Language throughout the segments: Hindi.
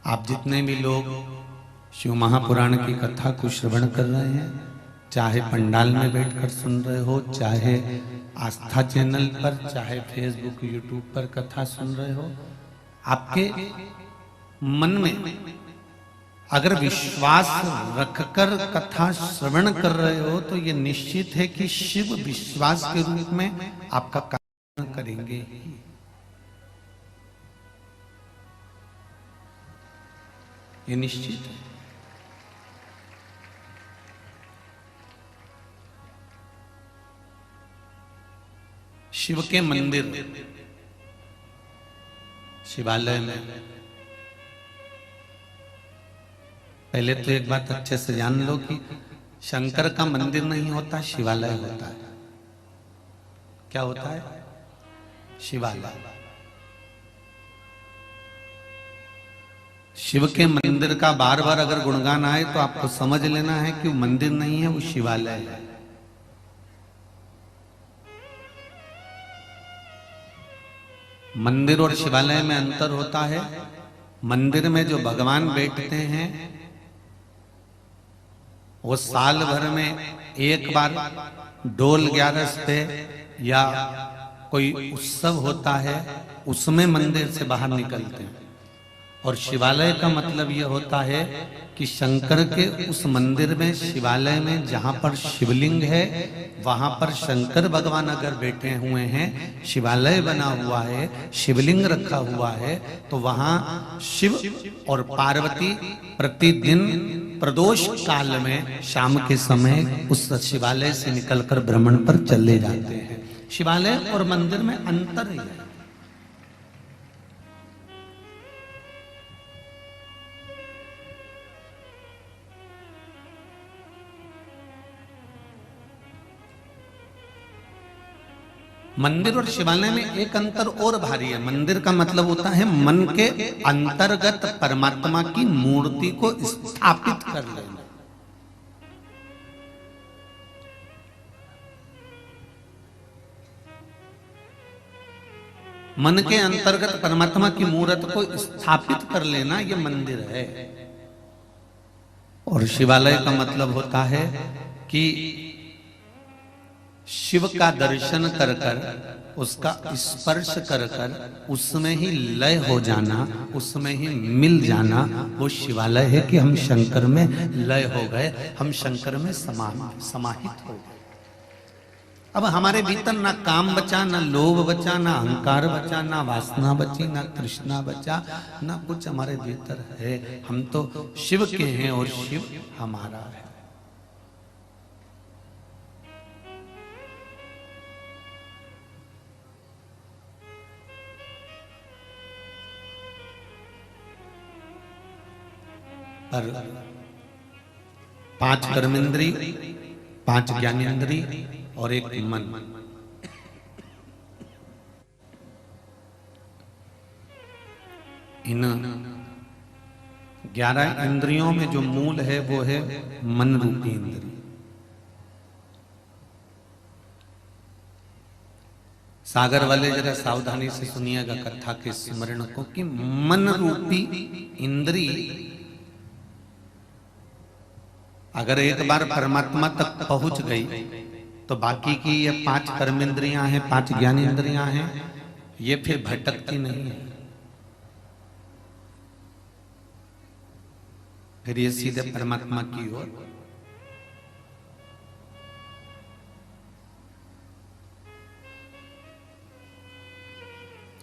आप जितने भी लोग शिव महापुराण की कथा को श्रवण कर रहे हैं, चाहे पंडाल में बैठकर सुन रहे हो, चाहे आस्था चैनल पर, चाहे फेसबुक यूट्यूब पर कथा सुन रहे हो, आपके मन में अगर विश्वास रखकर कथा श्रवण कर रहे हो तो ये निश्चित है कि शिव विश्वास के रूप में आपका कार्य करेंगे। ये निश्चित है। शिव के मंदिर, शिवालय में पहले तो एक बात अच्छे से जान लो कि शंकर का मंदिर नहीं होता, शिवालय होता है। क्या होता है? शिवालय। शिव के मंदिर का बार बार अगर गुणगान आए तो आपको समझ लेना है कि वो मंदिर नहीं है, वो शिवालय है। मंदिर और शिवालय में अंतर होता है। मंदिर में जो भगवान बैठते हैं वो साल भर में एक बार डोल 11 पे या कोई उत्सव होता है, उसमें मंदिर से बाहर निकलते हैं। और शिवालय का मतलब यह होता है कि शंकर के उस मंदिर में, शिवालय में जहां पर शिवलिंग है वहां पर शंकर भगवान अगर बैठे हुए हैं, शिवालय बना हुआ है, शिवलिंग रखा हुआ है, तो वहां शिव और पार्वती प्रतिदिन प्रदोष काल में शाम के समय उस शिवालय से निकलकर भ्रमण पर चले जाते हैं। शिवालय और मंदिर में अंतर है। मंदिर और शिवालय में एक अंतर और भारी है। मंदिर का मतलब होता है मन के अंतर्गत परमात्मा की मूर्ति को स्थापित कर लेना। मन के अंतर्गत परमात्मा की मूर्ति को स्थापित कर लेना, यह मंदिर है। और शिवालय का मतलब होता है कि शिव का दर्शन कर कर, उसका स्पर्श कर कर उसमें ही लय हो जाना, उसमें ही मिल जाना, वो शिवालय है कि हम शंकर में लय हो गए, हम शंकर में समाहित हो गए। अब हमारे भीतर ना काम बचा, ना लोभ बचा, ना अहंकार बचा, ना वासना बची, ना तृष्णा बचा, ना कुछ हमारे भीतर है। हम तो शिव के हैं और शिव हमारा है। पर 5 कर्मेंद्री, 5 ज्ञानेंद्री और एक मन, इन 11 इंद्रियों में जो मूल है वो है मन रूपी इंद्रिय। सागर वाले जरा सावधानी से सुनिएगा कथा के स्मरण को कि मन रूपी इंद्रिय अगर एक बार परमात्मा तक पहुंच गई तो बाकी की ये 5 कर्मेंद्रियां हैं, 5 ज्ञानेंद्रियां हैं, ये फिर भटकती नहीं है, फिर ये सीधे परमात्मा की ओर।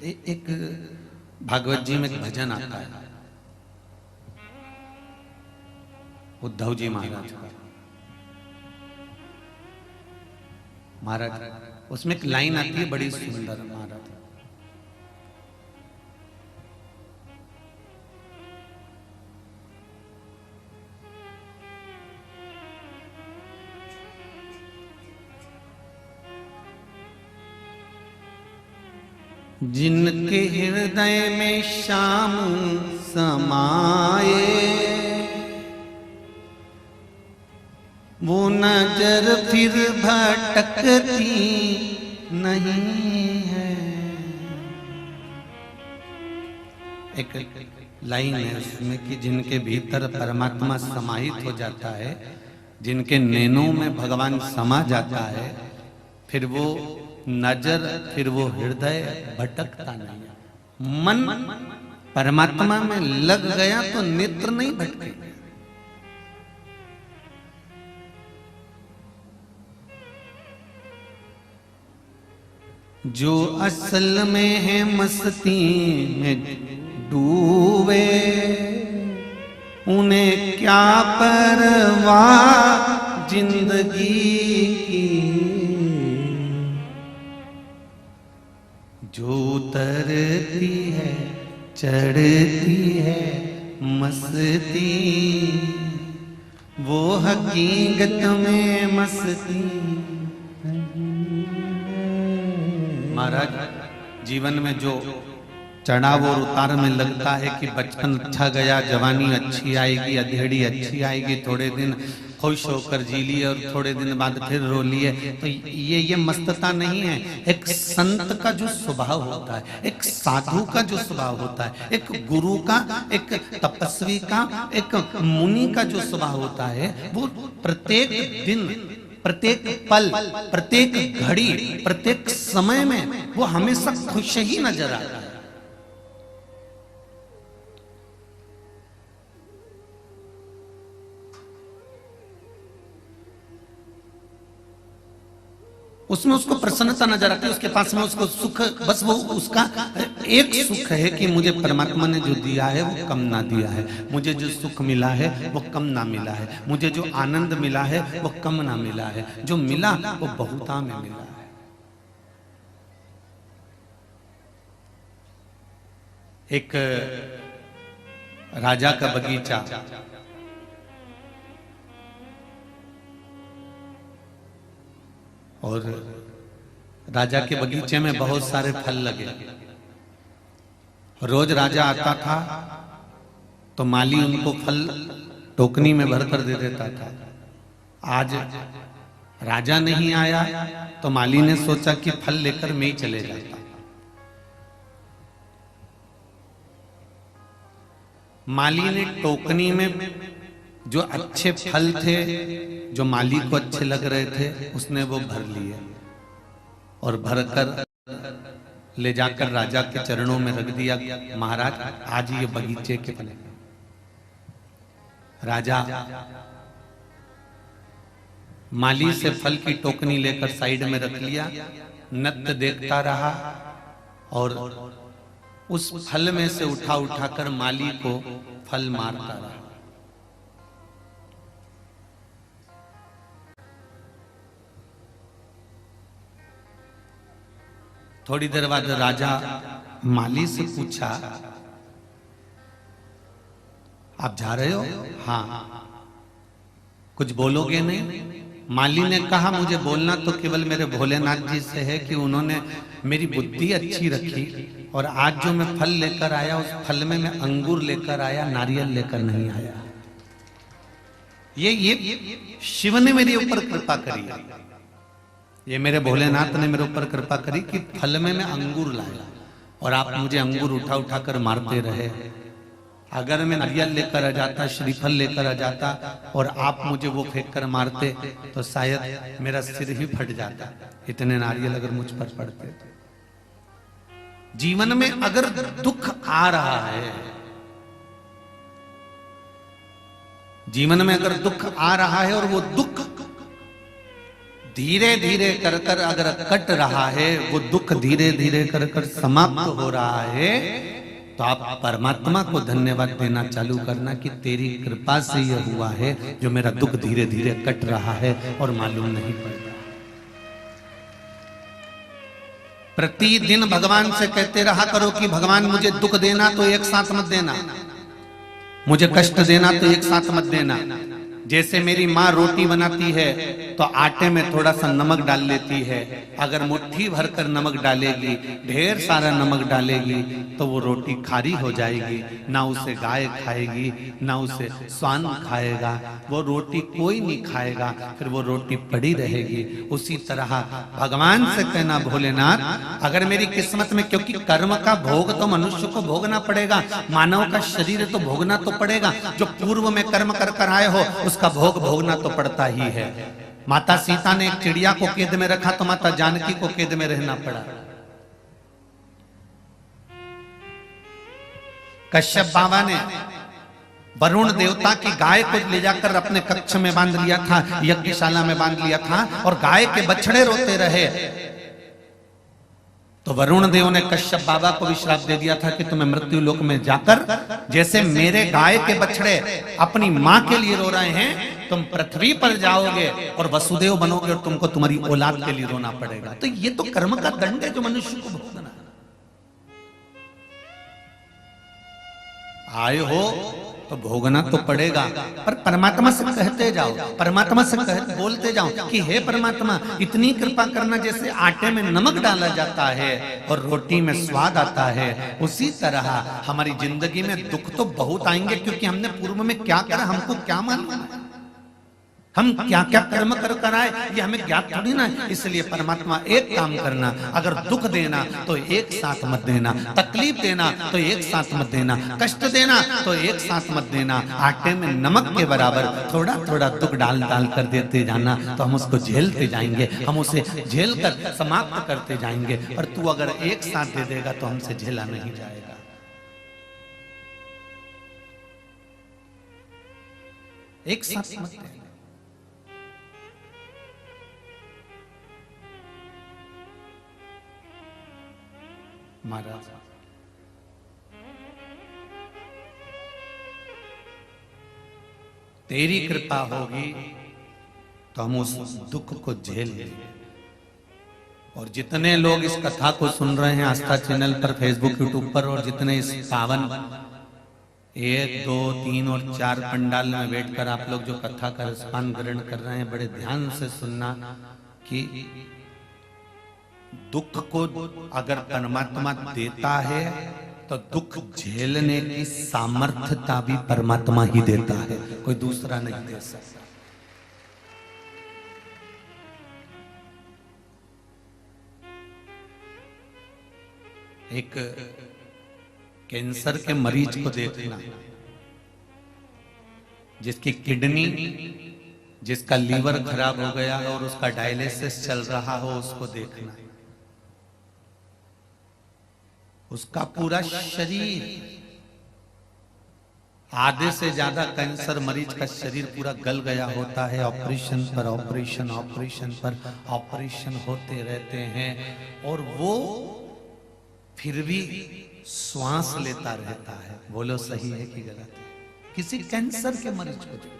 एक भागवत जी में एक भजन आता है उद्धव जी महाराज का। महाराज, उसमें एक लाइन आती है बड़ी सुंदर। महाराज, जिनके हृदय में श्याम समाये, वो नजर फिर भटकती नहीं है। एक लाइन है उसमें कि जिनके भीतर परमात्मा समाहित हो जाता है, जिनके नैनों में भगवान समा जाता है, फिर वो नजर, फिर वो हृदय भटकता नहीं है। मन परमात्मा में लग गया तो नेत्र नहीं भटके। जो असल में है मस्ती में डूबे, उन्हें क्या परवाह जिंदगी की। जो उतरती है चढ़ती है मस्ती, वो हकीकत में मस्ती। महाराज, जीवन में जो चढ़ाव और उतार में लगता है कि बचपन अच्छा गया, जवानी अच्छी आएगी, अधेड़ी अच्छी आएगी, थोड़े दिन खुश होकर जी लिए और थोड़े दिन बाद फिर रो लिए, तो ये मस्तता नहीं है। एक संत का जो स्वभाव होता है, एक साधु का जो स्वभाव होता है, एक गुरु का, एक तपस्वी का, एक मुनि का जो स्वभाव होता है, वो प्रत्येक दिन, प्रत्येक पल, प्रत्येक घड़ी, प्रत्येक समय में वो हमेशा खुश ही नजर आता है। उसमें उसको प्रसन्नता नजर आती है, उसके पास में उसको सुख, बस वो उसका एक सुख है कि मुझे परमात्मा ने जो दिया है वो कम ना दिया है, मुझे जो सुख मिला है वो कम ना मिला है, मुझे जो आनंद मिला है वो कम ना मिला है, जो मिला वो बहुता में मिला है। एक राजा का बगीचा, और राजा के बगीचे में बहुत सारे फल लगे। रोज राजा आता था तो माली उनको फल टोकनी में भरकर दे देता था। आज राजा नहीं आया तो माली ने सोचा कि फल लेकर मैं ही चले जाता। माली ने टोकनी में जो अच्छे फल थे, जो माली को अच्छे लग रहे थे, उसने वो भर लिए और भरकर ले जाकर राजा के चरणों में रख दिया। महाराज, आज ये बगीचे के फल। राजा माली से फल की टोकनी लेकर साइड में रख लिया, नृत्य देखता रहा और उस फल में से उठा उठाकर माली को फल मारता रहा। थोड़ी देर बाद राजा माली से पूछा, आप जा रहे हो? हाँ। कुछ बोलोगे नहीं? माली ने कहा, मुझे बोलना तो केवल मेरे भोलेनाथ जी से है कि उन्होंने मेरी बुद्धि अच्छी रखी और आज जो मैं फल लेकर आया उस फल में मैं अंगूर लेकर आया, नारियल लेकर नहीं आया। ये शिव ने मेरे ऊपर कृपा करी, ये मेरे भोलेनाथ ने मेरे ऊपर कृपा करी कि फल में मैं अंगूर लाया और आप मुझे अंगूर उठा उठा कर मारते रहे। अगर मैं नारियल लेकर आ जाता, श्रीफल लेकर आ जाता और आप मुझे वो फेंक कर मारते तो शायद मेरा सिर ही फट जाता, इतने नारियल अगर मुझ पर पड़ते। जीवन में अगर दुख आ रहा है, जीवन में अगर दुख आ रहा है और वो दुख धीरे धीरे कर कर अगर कट रहा है, वो दुख धीरे धीरे कर कर समाप्त हो रहा है, तो आप परमात्मा को धन्यवाद देना चालू करना कि तेरी कृपा से यह हुआ है जो मेरा दुख धीरे धीरे कट रहा है और मालूम नहीं पड़ रहा। प्रतिदिन भगवान से कहते रहा करो कि भगवान मुझे दुख देना तो एक साथ मत देना, मुझे कष्ट देना तो एक साथ मत देना। जैसे मेरी माँ रोटी बनाती है तो आटे में थोड़ा सा नमक डाल लेती है, अगर मुट्ठी भरकर नमक डालेगी, ढेर सारा नमक डालेगी तो वो रोटी खारी हो जाएगी, ना उसे गाय खाएगी ना उसे स्वान खाएगा, वो रोटी कोई नहीं खाएगा, फिर वो रोटी पड़ी रहेगी। उसी तरह भगवान से कहना भोलेनाथ अगर मेरी किस्मत में, क्योंकि कर्म का भोग तो मनुष्य को भोगना पड़ेगा, मानव का शरीर तो भोगना तो पड़ेगा, जो पूर्व में कर्म कर कर आए हो उसका भोग भोगना तो पड़ता ही है। माता सीता ने एक चिड़िया को कैद में रखा तो माता जानकी को कैद में रहना पड़ा। कश्यप बाबा ने वरुण देवता की गाय को ले जाकर अपने कक्ष में बांध लिया था, यज्ञशाला में बांध लिया था, और गाय के बछड़े रोते रहे तो वरुण देव ने कश्यप बाबा को भी श्राप दे दिया था कि तुम्हें मृत्यु लोक में जाकर जैसे मेरे गाय के बछड़े अपनी मां के लिए रो रहे हैं, तुम पृथ्वी पर जाओगे और वसुदेव बनोगे और तुमको तुम्हारी औलाद के लिए रोना पड़ेगा। तो ये तो कर्म का दंड है जो मनुष्य को भोगना है। आए हो तो भोगना तो पड़ेगा, पर परमात्मा से कहते जाओ, परमात्मा से बोलते जाओ कि हे परमात्मा इतनी कृपा करना, जैसे आटे में नमक डाला जाता है और रोटी में स्वाद आता है, उसी तरह हमारी जिंदगी में दुख तो बहुत आएंगे, क्योंकि हमने पूर्व में क्या करा हमको क्या मालूम है, हम क्या क्या कर्म कर कर आए ये हमें ज्ञात थोड़ी ना है। इसलिए परमात्मा एक काम करना, अगर दुख देना तो एक साथ मत देना, तकलीफ देना तो एक साथ मत देना, कष्ट देना तो एक साथ मत देना, आटे में नमक के बराबर थोड़ा थोड़ा दुख डाल डाल कर देते जाना, तो हम उसको झेलते जाएंगे, हम उसे झेल कर समाप्त करते जाएंगे। और तू अगर एक साथ दे देगा तो हमसे झेला नहीं जाएगा। एक साथ मत देना। महाराज तेरी कृपा होगी तो हम उस दुख को झेल लेंगे। और जितने लोग इस कथा को सुन रहे हैं आस्था चैनल पर, फेसबुक, यूट्यूब पर, और जितने इस पावन 1, 2, 3 और 4 पंडाल में बैठकर आप लोग जो कथा का रसपान ग्रहण कर रहे हैं, बड़े ध्यान से सुनना कि दुख को अगर परमात्मा देता है तो दुख झेलने की सामर्थ्यता भी परमात्मा ही देता है, कोई दूसरा नहीं दे सकता। एक कैंसर के मरीज को देखना, जिसकी किडनी, जिसका लीवर खराब हो गया और उसका डायलिसिस चल रहा हो, उसको देखना। उसका पूरा शरीर, आधे से ज्यादा कैंसर मरीज का शरीर पूरा गल गया होता है, ऑपरेशन पर ऑपरेशन, ऑपरेशन पर ऑपरेशन होते रहते हैं, और वो फिर भी श्वास लेता रहता है। बोलो सही है कि गलत है? किसी कैंसर के मरीज को देखो,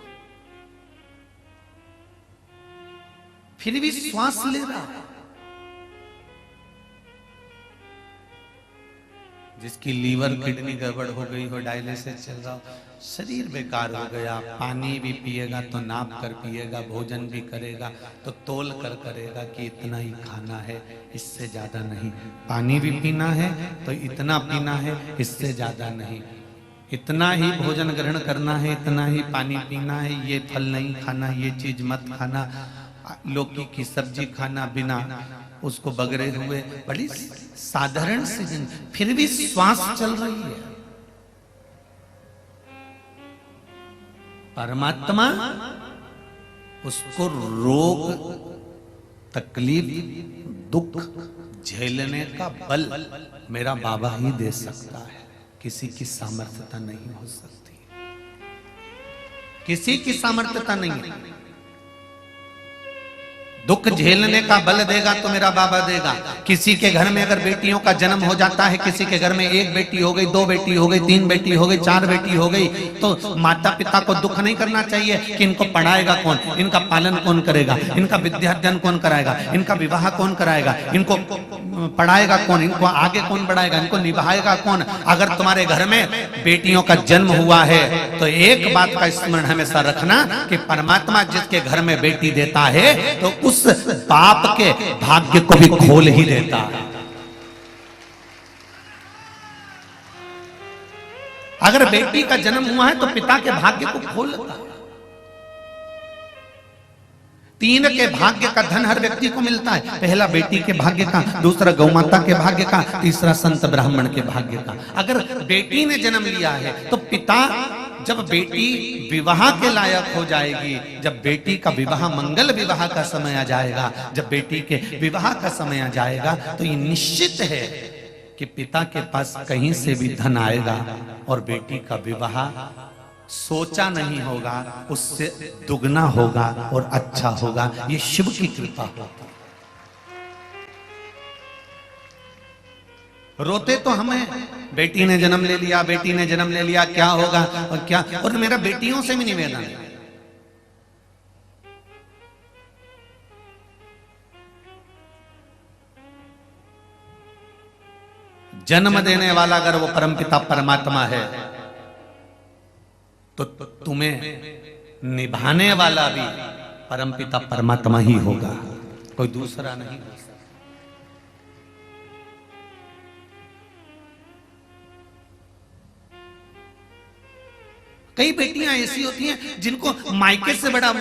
फिर भी श्वास ले रहा है। जिसकी लीवर किडनी गड़बड़ हो गई हो, डायलिसिस चल रहा हो, शरीर बेकार हो गया, पानी भी पिएगा तो नाप कर पिएगा, भोजन भी करेगा तो तोल कर करेगा कि इतना ही खाना है, इससे ज्यादा नहीं, पानी भी पीना है तो इतना पीना है, इससे ज्यादा नहीं, इतना ही भोजन ग्रहण करना है, इतना ही पानी पीना है, ये फल नहीं खाना, ये चीज मत खाना, लौकी की सब्जी खाना बिना उसको बगरे हुए, बड़ी साधारण सी जिंदगी, फिर भी श्वास चल रही है। परमात्मा उसको रोग, तकलीफ, दुख झेलने का बल मेरा बाबा ही दे सकता है, किसी की सामर्थ्यता नहीं हो सकती, किसी की सामर्थ्यता नहीं है। दुख झेलने का बल देगा तो मेरा बाबा देगा। किसी के घर में अगर बेटियों का जन्म हो जाता है, किसी के घर में एक बेटी हो गई, दो बेटी हो गई, तीन बेटी हो गई, चार बेटी हो गई, तो माता पिता को दुख नहीं करना चाहिए कि इनको पढ़ाएगा कौन, इनका पालन कौन करेगा, इनका विद्याध्ययन कौन कराएगा, इनका विवाह कौन कराएगा, इनको पढ़ाएगा कौन, इनको आगे कौन बढ़ाएगा, इनको निभाएगा कौन। अगर तुम्हारे घर में बेटियों का जन्म हुआ है तो एक बात का स्मरण हमेशा रखना कि परमात्मा जिसके घर में बेटी देता है तो उस बाप के भाग्य को भी खोल ही देता है। अगर बेटी का जन्म हुआ है तो पिता के भाग्य को खोल देता है। तीन के भाग्य का धन हर व्यक्ति को मिलता है। पहला बेटी के भाग्य का, दूसरा गौमाता के भाग्य का, तीसरा संत ब्राह्मण के भाग्य का। अगर बेटी ने जन्म लिया है तो पिता, जब बेटी विवाह के लायक हो जाएगी, जब बेटी का विवाह, मंगल विवाह का समय आ जाएगा, जब बेटी के विवाह का समय आ जाएगा तो ये निश्चित है कि पिता के पास कहीं से भी धन आएगा और बेटी का विवाह सोचा नहीं होगा, उससे दुगना होगा और अच्छा होगा। ये शिव की कृपा होती। रोते तो हमें, बेटी ने जन्म ले लिया, बेटी ने जन्म ले लिया, क्या होगा और क्या। और मेरा बेटियों से भी निवेदन है, जन्म देने वाला अगर वो परमपिता परमात्मा है तो तुम्हें निभाने वाला भी परमपिता परमात्मा ही होगा, कोई दूसरा नहीं हो सकता। कई बेटियां ऐसी होती हैं जिनको मायके से बड़ा,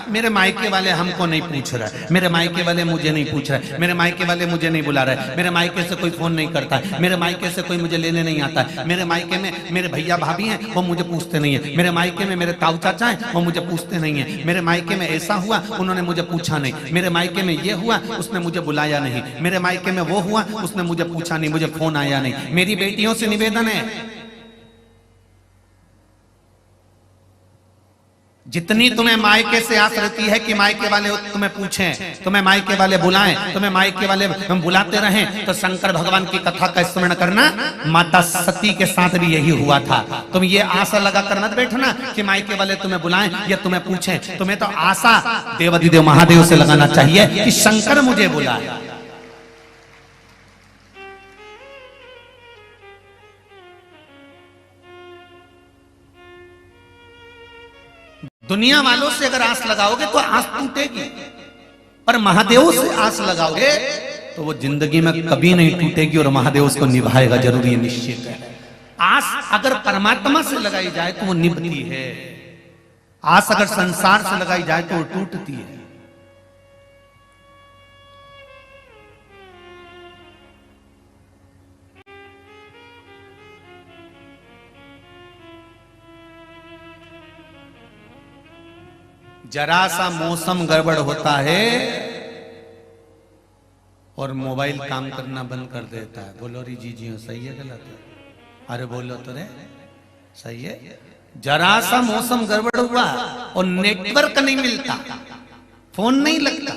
मेरे मायके वाले हमको नहीं पूछ रहा है, मेरे मायके वाले मुझे नहीं पूछ रहा है, मेरे मायके वाले मुझे नहीं बुला रहा है, मेरे मायके से कोई फोन नहीं करता है, मेरे मायके से कोई मुझे लेने नहीं आता है, मेरे मायके में मेरे भैया भाभी हैं वो मुझे पूछते नहीं है, मेरे मायके में मेरे ताऊ चाचा हैं वो मुझे पूछते नहीं है, मेरे मायके में ऐसा हुआ उन्होंने मुझे पूछा नहीं, मेरे मायके में ये हुआ उसने मुझे बुलाया नहीं, मेरे मायके में वो हुआ उसने मुझे पूछा नहीं, मुझे फोन आया नहीं। मेरी बेटियों से निवेदन है, जितनी तुम्हें मायके से आस रहती है कि मायके वाले तुम्हें पूछें, तुम्हें मायके वाले बुलाएं, तुम्हें मायके वाले हम बुलाते रहें, तो शंकर भगवान की कथा का स्मरण करना। माता सती के साथ भी यही हुआ था। तुम ये आशा लगा कर मत बैठना कि मायके वाले तुम्हें बुलाएं या तुम्हें पूछें। तुम्हें तो आशा देवाधिदेव महादेव से लगाना चाहिए कि शंकर मुझे बुलाए। दुनिया वालों से अगर आस लगाओगे तो आस टूटेगी, पर महादेव से आस लगाओगे तो वो जिंदगी में कभी नहीं टूटेगी और महादेव उसको निभाएगा, जरूरी है, निश्चित है। आस अगर परमात्मा से लगाई जाए तो वो निभती है, आस अगर संसार से लगाई जाए तो वो टूटती है। जरा सा मौसम गड़बड़ होता है और मोबाइल काम करना बंद कर देता है। बोलो री जी सही है गलत है? अरे बोलो तो रे, सही है। जरा सा मौसम गड़बड़ हुआ और नेटवर्क नहीं मिलता, फोन नहीं लगता।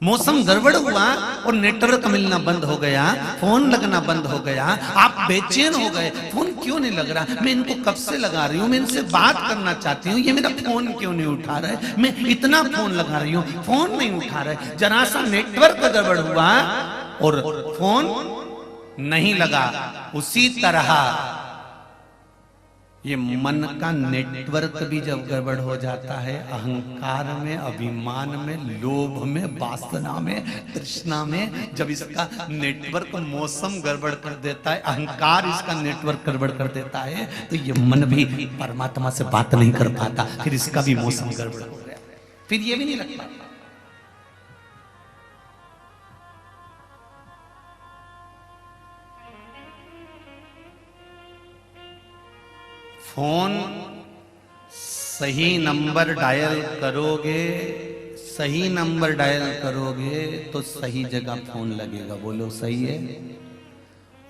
मौसम गड़बड़ हुआ और नेटवर्क मिलना बंद हो गया, फोन लगना बंद हो गया, आप बेचैन हो गए, फोन क्यों नहीं लग रहा, मैं इनको कब से लगा रही हूँ, मैं इनसे बात करना चाहती हूँ, ये मेरा फोन क्यों नहीं उठा रहा है, मैं इतना फोन लगा रही हूँ, फोन नहीं उठा रहा है। जरा सा नेटवर्क गड़बड़ हुआ और फोन नहीं लगा। उसी तरह ये मन का नेटवर्क भी जब गड़बड़ हो जाता है, अहंकार में, अभिमान में, लोभ में, वासना में, तृष्णा में, जब इसका नेटवर्क मौसम गड़बड़ कर देता है, अहंकार इसका नेटवर्क गड़बड़ कर देता है, तो ये मन भी परमात्मा से बात नहीं कर पाता, फिर इसका भी मौसम गड़बड़ हो गया, फिर ये भी नहीं लग पाता। फोन सही नंबर डायल करोगे, सही नंबर डायल करोगे तो सही जगह फोन लगेगा। बोलो सही है?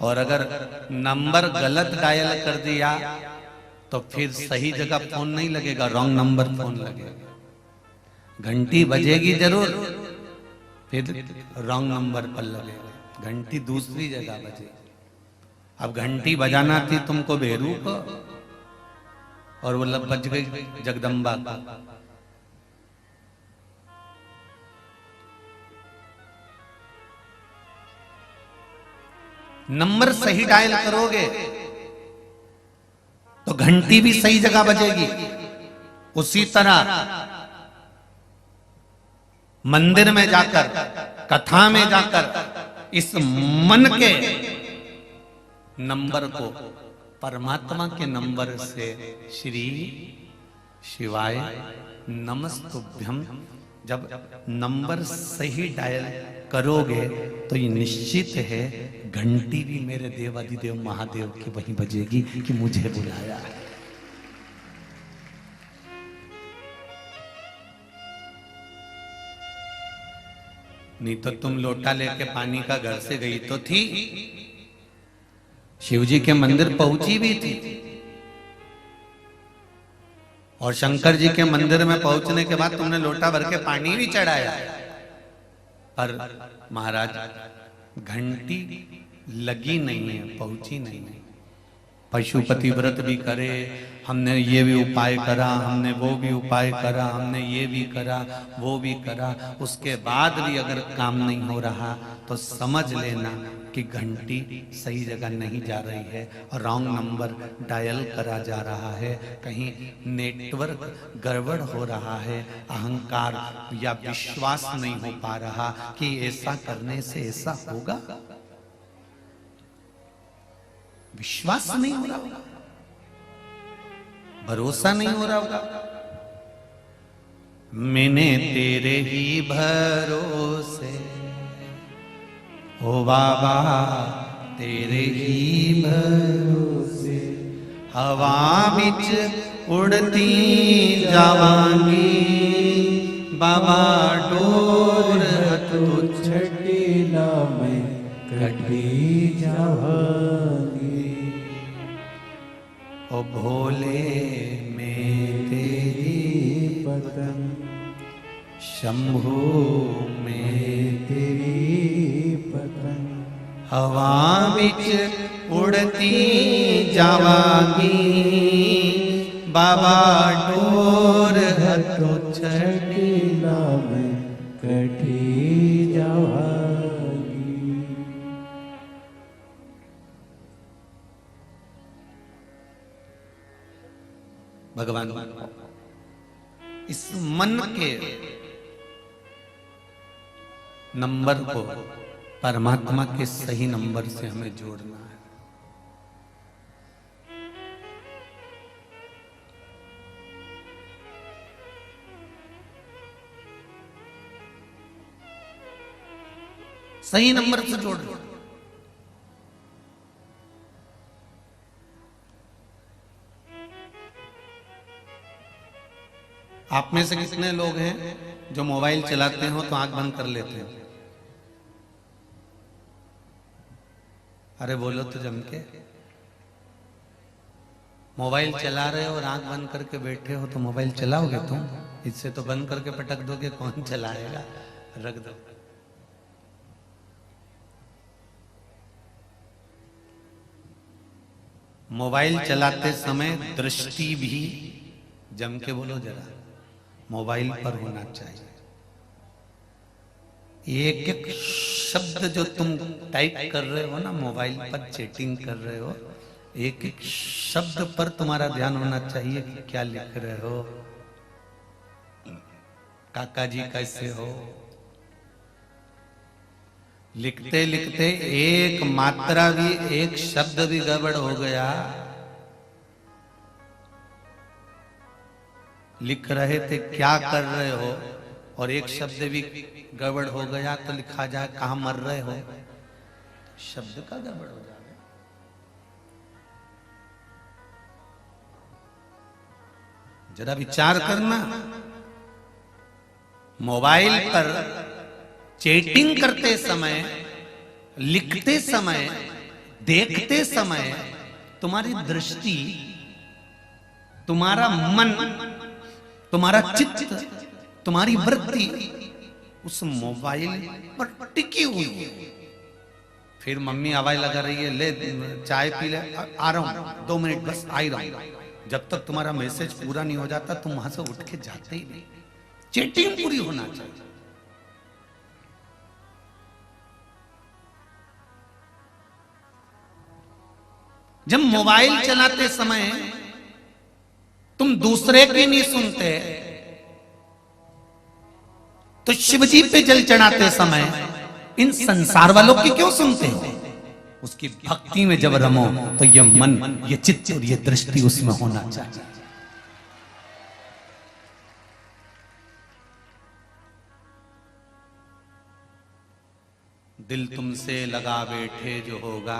और अगर नंबर गलत डायल कर दिया तो फिर सही जगह फोन नहीं लगेगा, रॉन्ग नंबर फोन लगेगा। घंटी बजेगी जरूर, फिर रॉन्ग नंबर पर लगेगा, घंटी दूसरी जगह बजेगी। अब घंटी बजाना थी तुमको भेरू को, और वो लब बज गई जगदम्बा का। नंबर सही डायल करोगे तो घंटी भी सही जगह बजेगी। उसी तरह मंदिर में जाकर, कथा में जाकर इस मन के नंबर को परमात्मा के नंबर से श्री शिवाय नमस्तुभ्यम जब नंबर सही डायल करोगे तो ये निश्चित है घंटी भी मेरे देवाधिदेव महादेव की वहीं बजेगी कि मुझे बुलाया है। नहीं तो तुम लोटा लेके पानी का घर से गई तो थी, शिवजी के मंदिर पहुंची भी थी, और शंकर जी के मंदिर में पहुंचने के बाद तुमने लोटा भर के पानी भी चढ़ाया, पर महाराज घंटी लगी नहीं है, पहुंची नहीं है। पशुपति व्रत भी करे, हमने ये भी उपाय करा, हमने वो भी उपाय करा, हमने ये भी करा, वो भी करा, उसके बाद भी अगर काम नहीं हो रहा तो समझ लेना कि घंटी सही जगह नहीं जा रही है और रॉन्ग नंबर डायल करा जा रहा है। कहीं नेटवर्क गड़बड़ हो रहा है, अहंकार या विश्वास नहीं हो पा रहा कि ऐसा करने से ऐसा होगा, विश्वास नहीं हो रहा होगा, भरोसा नहीं हो रहा होगा। मैंने तेरे ही भरोसे ओ बाबा, तेरे ही भरोसे हवा बिच उड़ती जावांगी, बाबा डोर तो छटेला में कटी जावांगी। ओ भोले में तेरी पतंग, शंभू में तेरी पतंग, हवा बिच उड़ती जावांगी, बाबा डोर तो छटेला में कटी जावांगी। भगवान इस मन के नंबर को परमात्मा के सही नंबर से हमें जोड़ना है। सही नंबर से जोड़ना। आप में से कितने लोग हैं जो मोबाइल चलाते हो तो आंख बंद कर लेते हैं? अरे बोलो तो जम के। मोबाइल चला रहे हो और आंख बंद करके बैठे हो तो मोबाइल चलाओगे तुम? इससे तो बंद करके पटक दोगे, कौन चलाएगा? रख दो। मोबाइल चलाते समय दृष्टि भी, जम के बोलो जरा, मोबाइल पर होना चाहिए। एक एक शब्द जो तुम टाइप कर रहे हो ना, मोबाइल पर चैटिंग कर रहे हो, एक एक शब्द पर तुम्हारा ध्यान होना चाहिए कि क्या लिख रहे हो। काका जी कैसे हो? लिखते लिखते एक मात्रा भी, एक शब्द भी गड़बड़ हो गया, लिख रहे थे क्या कर रहे हो, और एक शब्द भी गड़बड़ हो गया तो लिखा जाए कहां मर रहे हो, शब्द का गड़बड़ हो जाए। जरा विचार करना। मोबाइल पर चैटिंग करते समय, लिखते समय, देखते समय तुम्हारी दृष्टि, तुम्हारा मन, तुम्हारा चित्त तुम्हारी वृत्ति उस मोबाइल पर टिकी हुई है। फिर मम्मी आवाज लगा रही है, ले चाय पी ले, आ रहा हूं 2 मिनट बस, आ ही रहा हूं। जब तक तुम्हारा मैसेज पूरा नहीं हो जाता तुम वहां से उठ के जाते ही नहीं। चैटिंग पूरी होना चाहिए। जब मोबाइल चलाते समय तुम दूसरे की नहीं सुनते, तो शिवजी पे जल चढ़ाते समय इन संसार वालों की क्यों सुनते हो? उसकी भक्ति में जब रमो तो ये मन, ये चित्त और ये दृष्टि उसमें होना चाहिए। दिल तुमसे लगा बैठे जो होगा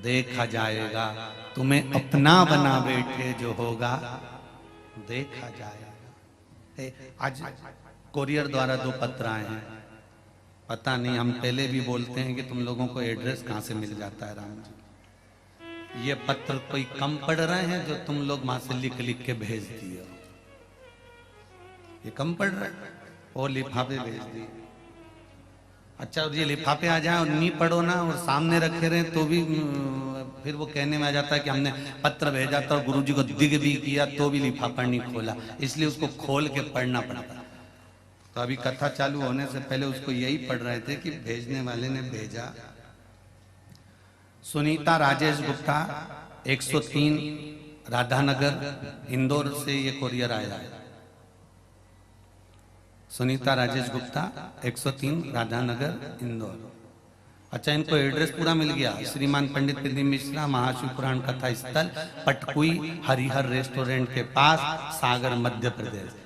देखा जाएगा, तुम्हें अपना बना बैठे जो होगा देखा जाएगा। आज कोरियर द्वारा 2 पत्र आए हैं। पता नहीं, हम पहले भी बोलते हैं कि तुम लोगों को एड्रेस कहां से मिल जाता है राम जी। ये पत्र कोई कम पढ़ रहे हैं जो तुम लोग वहां से लिख लिख के भेज दिए हो? ये कम पढ़ रहे हैं, और लिफाफे भेज दिए। अच्छा, और ये लिफाफे आ जाए और नहीं पढ़ो ना और सामने रखे रहे तो भी फिर वो कहने में आ जाता है कि हमने पत्र भेजा था और गुरुजी को दिग भी किया तो भी लिफाफा नहीं खोला, इसलिए उसको खोल के पढ़ना पड़ता। तो अभी कथा चालू होने से पहले उसको यही पढ़ रहे थे कि भेजने वाले ने भेजा। सुनीता राजेश गुप्ता 103 राधानगर इंदौर से ये कोरियर आया है। सुनीता राजेश गुप्ता 103 राधानगर इंदौर। अच्छा, इनको एड्रेस पूरा मिल गया। श्रीमान पंडित प्रदीप मिश्रा, महाशिव पुराण कथा स्थल, पटकुई हरिहर रेस्टोरेंट के पास, सागर मध्य प्रदेश।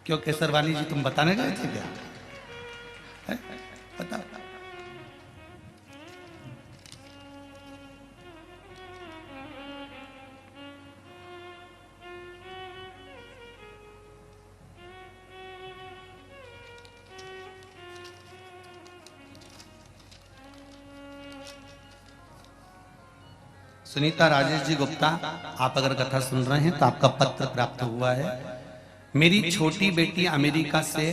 क्यों केसरवानी जी, तुम बताने गए थे क्या? है? बता। सुनीता राजेश जी गुप्ता, आप अगर कथा सुन रहे हैं तो आपका पत्र प्राप्त हुआ है। मेरी छोटी बेटी अमेरिका से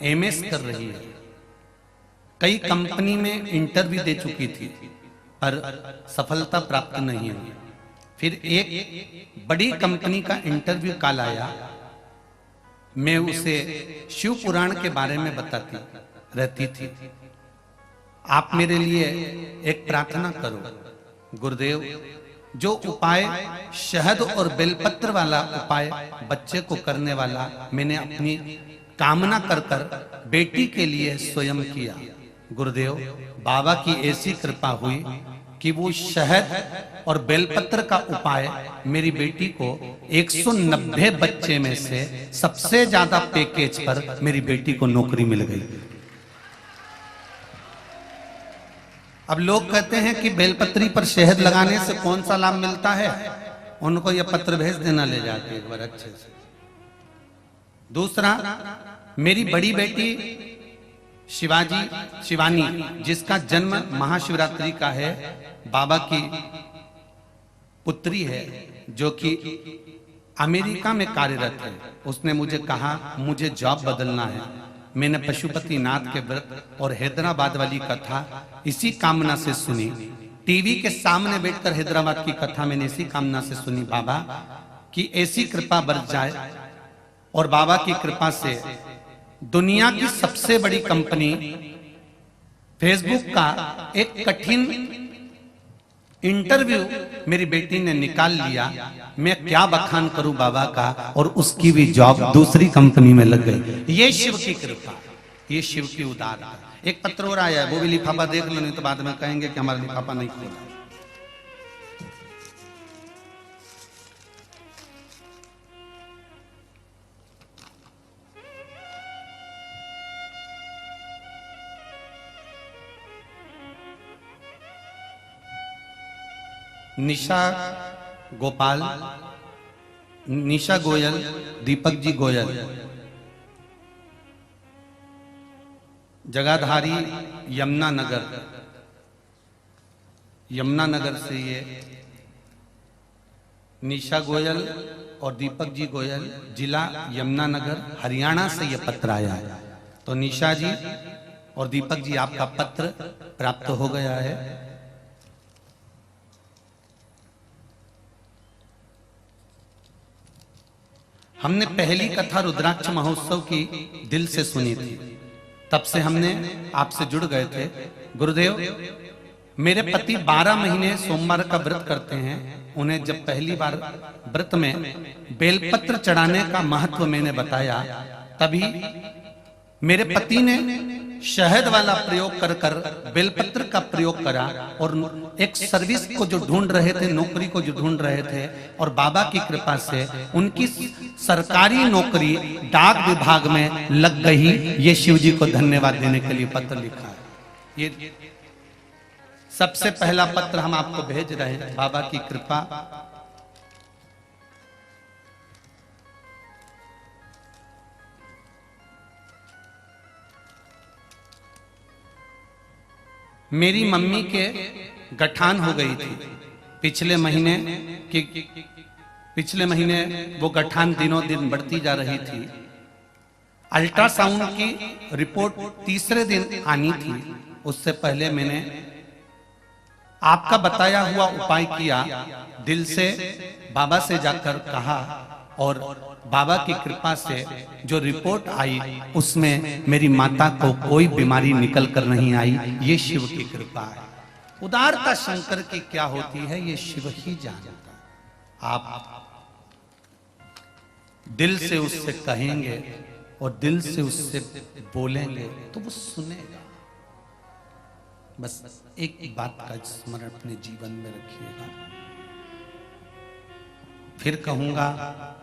एमएस कर रही है। कई कंपनी में इंटरव्यू दे चुकी थी पर सफलता प्राप्त नहीं हुई। फिर एक बड़ी कंपनी का इंटरव्यू कॉल आया। मैं उसे शिव पुराण के बारे में बताती रहती थी। आप मेरे लिए एक प्रार्थना करो। गुरुदेव, जो उपाय शहद और बेलपत्र वाला उपाय बच्चे को करने वाला मैंने अपनी कामना कर कर बेटी के लिए स्वयं किया, गुरुदेव बाबा की ऐसी कृपा हुई कि वो शहद और बेलपत्र का उपाय मेरी बेटी को 190 बच्चे में से सबसे ज्यादा पैकेज पर मेरी बेटी को नौकरी मिल गई। अब लोग कहते हैं कि बेलपत्री पर शहद लगाने से कौन सा लाभ मिलता है, उनको यह पत्र भेज देना ले जाके एक बार अच्छे से। दूसरा, मेरी बड़ी बेटी शिवानी जिसका जन्म महाशिवरात्रि का है, बाबा की पुत्री है जो कि अमेरिका में कार्यरत है। उसने मुझे कहा मुझे जॉब बदलना है। मैंने पशुपतिनाथ के व्रत और हैदराबाद वाली कथा इसी कामना से सुनी। टीवी के सामने बैठकर हैदराबाद की कथा मैंने इसी कामना से सुनी, बाबा की ऐसी कृपा बरस जाए। और बाबा की कृपा से दुनिया की सबसे बड़ी कंपनी फेसबुक का एक कठिन इंटरव्यू मेरी बेटी ने निकाल लिया। मैं क्या बखान करूं बाबा का, और उसकी भी जॉब दूसरी कंपनी में लग गई। ये शिव की कृपा, ये शिव की उदारता। एक पत्र और आया है, वो भी लिफाफा देख लो, नहीं तो बाद में कहेंगे कि हमारा लिफाफा नहीं खोला। निशा गोपाल, निशा गोयल, दीपक जी गोयल, जगाधारी यमुना नगर से ये निशा गोयल और दीपक जी गोयल, जिला यमुनानगर, हरियाणा से यह पत्र आया है। तो निशा जी और दीपक जी, आपका पत्र प्राप्त हो गया है। हमने पहली कथा रुद्राक्ष महोत्सव की दिल से सुनी थी, तब से हमने आपसे जुड़ गए थे। गुरुदेव, मेरे पति 12 महीने सोमवार का व्रत करते हैं। उन्हें जब पहली बार व्रत में बेलपत्र चढ़ाने का महत्व मैंने बताया, तभी मेरे पति ने शहद वाला प्रयोग कर कर बेलपत्र का प्रयोग करा और एक सर्विस को जो ढूंढ रहे थे, नौकरी को जो ढूंढ रहे थे, और बाबा की कृपा से उनकी सरकारी नौकरी डाक विभाग में लग गई। ये शिव जी को धन्यवाद देने के लिए पत्र लिखा है। ये सबसे पहला पत्र हम आपको भेज रहे हैं। बाबा की कृपा, मेरी मम्मी के गठान हो गई थी पिछले महीने वो गठान दिनों दिन बढ़ती जा रही थी। अल्ट्रासाउंड की रिपोर्ट तीसरे दिन आनी थी। उससे पहले मैंने आपका बताया हुआ उपाय किया, दिल से बाबा से जाकर कहा, और बाबा की कृपा से जो रिपोर्ट आई उसमें मेरी माता को कोई बीमारी निकल कर नहीं आई। ये शिव की कृपा है। उदारता शंकर की क्या होती है ये शिव ही जानता। आप दिल से उससे कहेंगे और दिल से उससे बोलेंगे तो वो सुनेगा। बस एक बात का स्मरण अपने जीवन में रखिएगा। फिर कहूंगा,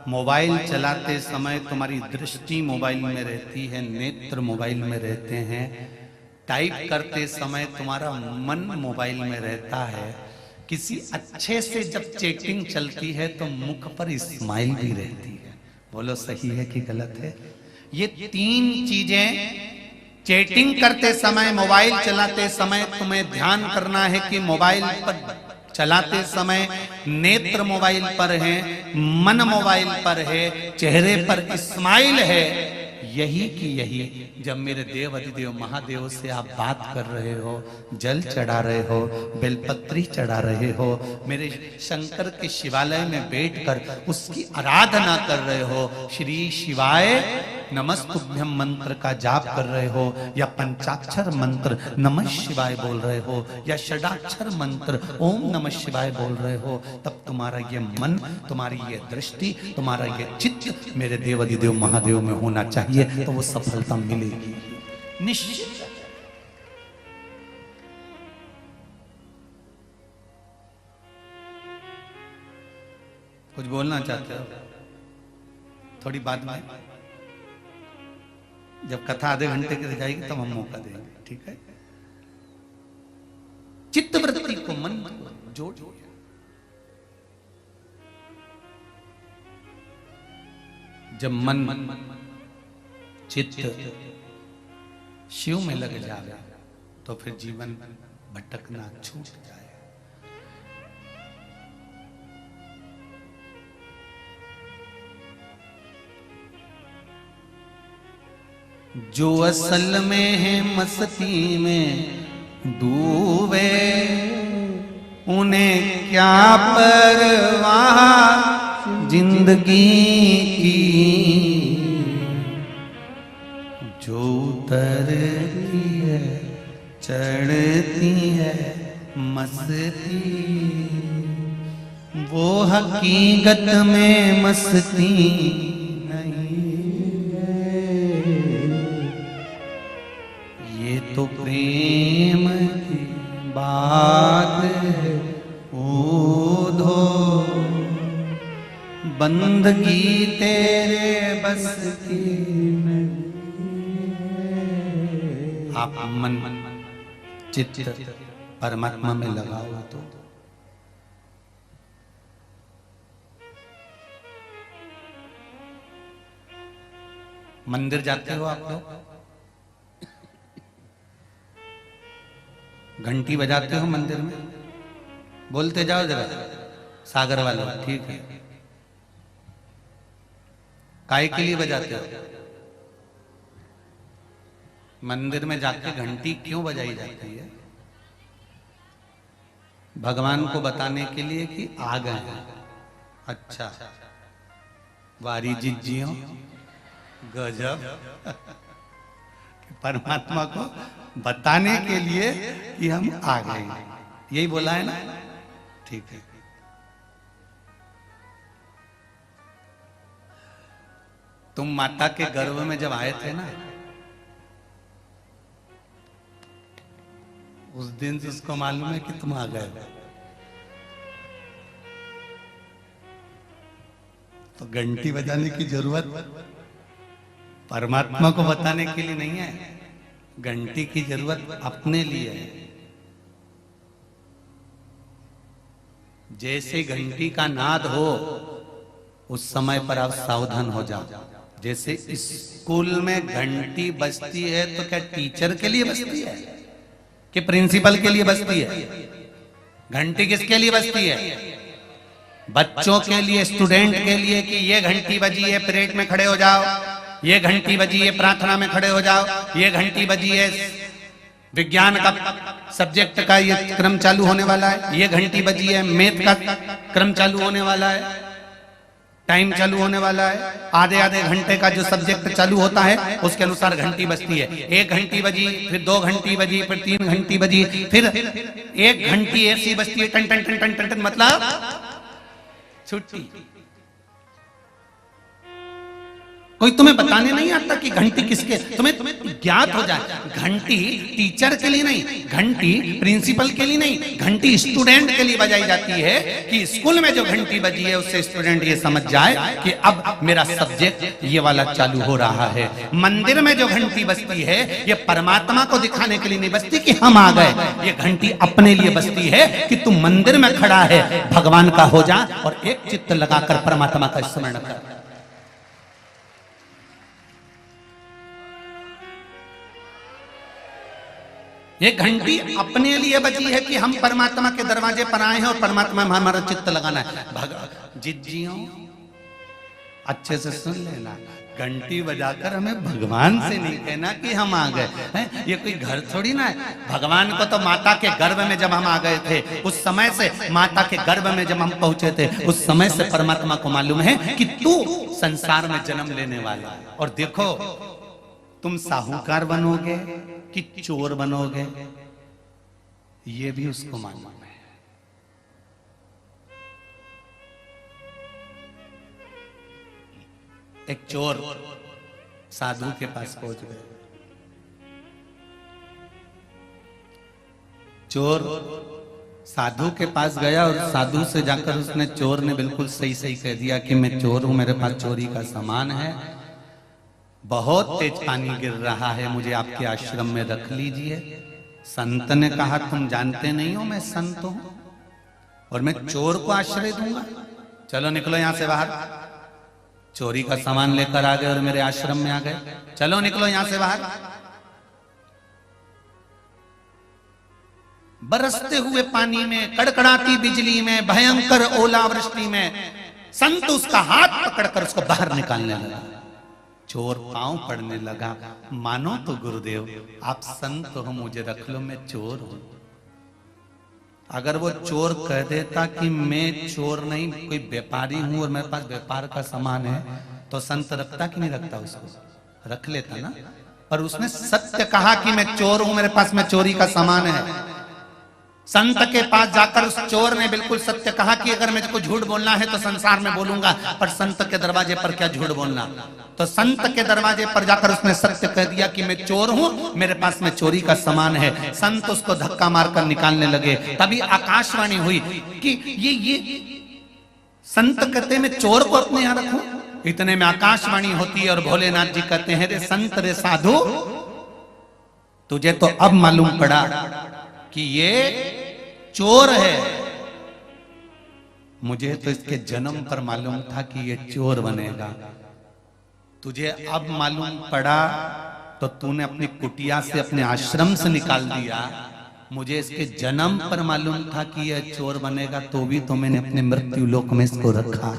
मोबाइल चलाते समय तुम्हारी दृष्टि मोबाइल में रहती है, नेत्र मोबाइल में रहते हैं। टाइप करते समय तुम्हारा मन मोबाइल में रहता है। किसी अच्छे से जब चैटिंग चलती है तो मुख पर स्माइल भी रहती है। बोलो सही है कि गलत है? ये तीन चीजें चैटिंग करते समय, मोबाइल चलाते समय तुम्हें ध्यान करना है कि मोबाइल पर चलाते समय नेत्र मोबाइल पर है, मन मोबाइल पर है, चेहरे पर स्माइल है। यही की यही जब मेरे देव अधिदेव महादेव से आप बात कर रहे हो, जल चढ़ा रहे हो, बेलपत्री चढ़ा रहे हो, मेरे शंकर के शिवालय में बैठकर उसकी आराधना कर रहे हो, श्री शिवाय नमस्तुभ्यम मंत्र का जाप कर रहे हो, या पंचाक्षर मंत्र नमः शिवाय बोल रहे हो, या षडाक्षर मंत्र ओम नमः शिवाय बोल रहे हो, तब तुम्हारा ये मन, तुम्हारी ये दृष्टि, तुम्हारा ये चित्त मेरे देव अधिदेव महादेव में होना चाहिए, तो वो सफलता मिलेगी निश्चित। कुछ बोलना चाहते हो? थोड़ी बाद में जब कथा आधे घंटे की रह जाएगी तब हम मौका देंगे, ठीक है? चित्त वृत्ति को, मन को जोड़िए। जब मन चित्त शिव में लग जाए तो फिर जीवन भटकना छूट जाए। जो असल में है मस्ती में डूबे, उन्हें क्या परवाह जिंदगी की। जो उतरती है चढ़ती है मस्ती, वो हकीकत में मस्ती तो प्रेम की बात है। ओधो बंदगी तेरे बस की नहीं। आप मन चित्त परमात्मा में लगाओ तो मंदिर जाते हो आप लोग? घंटी बजाते हो मंदिर में? बोलते जाओ जरा, सागर वाले, ठीक है। काय के लिए बजाते हो? मंदिर में जाके घंटी क्यों बजाई जाती है? भगवान को बताने के लिए कि आ गए हैं। अच्छा, वारी जिज्जियों गजब। परमात्मा को बताने के लिए कि हम आ गए हैं, यही बोला है ना? ठीक है। तुम माता के गर्भ में जब आए थे ना, उस दिन से उसको मालूम है कि तुम आ गए। तो घंटी बजाने की जरूरत परमात्मा को बताने के लिए नहीं है, घंटी की जरूरत अपने लिए है। जैसे घंटी का नाद हो उस समय पर आप सावधान हो जाओ। जैसे स्कूल में घंटी बजती है तो क्या टीचर के लिए बजती है कि प्रिंसिपल के लिए बजती है? घंटी किसके लिए बजती है? बच्चों के लिए, स्टूडेंट के लिए कि ये घंटी बजी है परेड में खड़े हो जाओ, ये घंटी बजी है प्रार्थना में खड़े हो जाओ, ये घंटी बजी है विज्ञान का सब्जेक्ट का ये क्रम चालू होने वाला है, ये घंटी बजी है मैथ का क्रम चालू होने वाला है, टाइम चालू होने वाला है, आधे आधे घंटे का जो सब्जेक्ट चालू होता है उसके अनुसार घंटी बजती है। एक घंटी बजी, फिर 2 घंटी बजी, फिर 3 घंटी बजी, फिर एक घंटी ऐसी बजती है टन टन टन टन टन टन, मतलब छुट्टी। कोई तुम्हें बताने नहीं आता कि घंटी किसके, तुम्हें ज्ञात हो जाए। घंटी टीचर के लिए नहीं, घंटी प्रिंसिपल के लिए नहीं, घंटी स्टूडेंट के लिए बजाई जाती है कि स्कूल में जो घंटी बजी है उससे स्टूडेंट ये समझ जाए कि अब मेरा सब्जेक्ट ये वाला चालू हो रहा है। मंदिर में जो घंटी बजती है ये परमात्मा को दिखाने के लिए नहीं बजती कि हम आ गए, ये घंटी अपने लिए बजती है कि तू मंदिर में खड़ा है, भगवान का हो जा और एक चित्त लगाकर परमात्मा का स्मरण कर। ये घंटी अपने लिए बजी है कि हम परमात्मा के दरवाजे पर आए हैं और परमात्मा में हमारा चित्त लगाना है। जिज्जियों अच्छे से सुन लेना, घंटी बजाकर हमें भगवान से नहीं कहना कि हम आ गए हैं। ये कोई घर थोड़ी ना है। भगवान को तो माता के गर्भ में जब हम आ गए थे, उस समय से माता के गर्भ में जब हम पहुंचे थे, उस समय से परमात्मा को मालूम है कि तू संसार में जन्म लेने वाला। और देखो, तुम साहूकार बनोगे कि चोर बनोगे ये भी उसको मालूम है। एक चोर साधु के पास पहुंच गए। चोर साधु के पास गया और साधु से जाकर उसने, चोर ने बिल्कुल सही सही कह दिया कि मैं चोर हूं, मेरे पास चोरी का सामान है, बहुत तेज पानी गिर रहा है, मुझे आपके आश्रम में रख लीजिए। संत ने कहा तुम जानते नहीं हो मैं संत हूं और मैं चोर को आश्रय दूंगा, चलो निकलो यहां से बाहर। चोरी का सामान लेकर आ गए और मेरे आश्रम में आ गए, चलो निकलो यहां से बाहर। बरसते हुए पानी में, कड़कड़ाती बिजली में, भयंकर ओलावृष्टि में संत उसका हाथ पकड़कर उसको बाहर निकालने लगा। चोर पांव पड़ने लगा, मानो तो गुरुदेव आप संत हो, मुझे रख लो, मैं चोर हूं। अगर वो चोर कह देता कि मैं चोर नहीं, कोई व्यापारी हूं और मेरे पास व्यापार का सामान है, तो संत रखता कि नहीं रखता? उसको रख लेता ना। पर उसने सत्य कहा कि मैं चोर हूं, मेरे पास में चोरी का सामान है। संत के पास जाकर उस चोर ने बिल्कुल सत्य कहा कि अगर मुझको झूठ बोलना है तो संसार में बोलूंगा, पर संत के दरवाजे पर क्या झूठ बोलना। तो संत के दरवाजे पर जाकर उसने सत्य कह दिया कि मैं चोर हूं, मेरे पास में चोरी का सामान है। संत उसको धक्का मारकर निकालने लगे। तभी आकाशवाणी हुई कि ये संत कहते मैं चोर को अपने यहां रखूं। इतने में आकाशवाणी होती है और भोलेनाथ जी कहते हैं, रे संत रे साधु, तुझे तो अब मालूम पड़ा कि ये चोर है। मुझे तो इसके जन्म पर मालूम था कि ये चोर बनेगा, तुझे अब मालूम पड़ा तो तूने अपनी कुटिया से, अपने आश्रम से निकाल दिया। मुझे इसके जन्म पर मालूम था कि यह चोर बनेगा, तो भी तो मैंने अपने मृत्यु लोक में इसको रखा,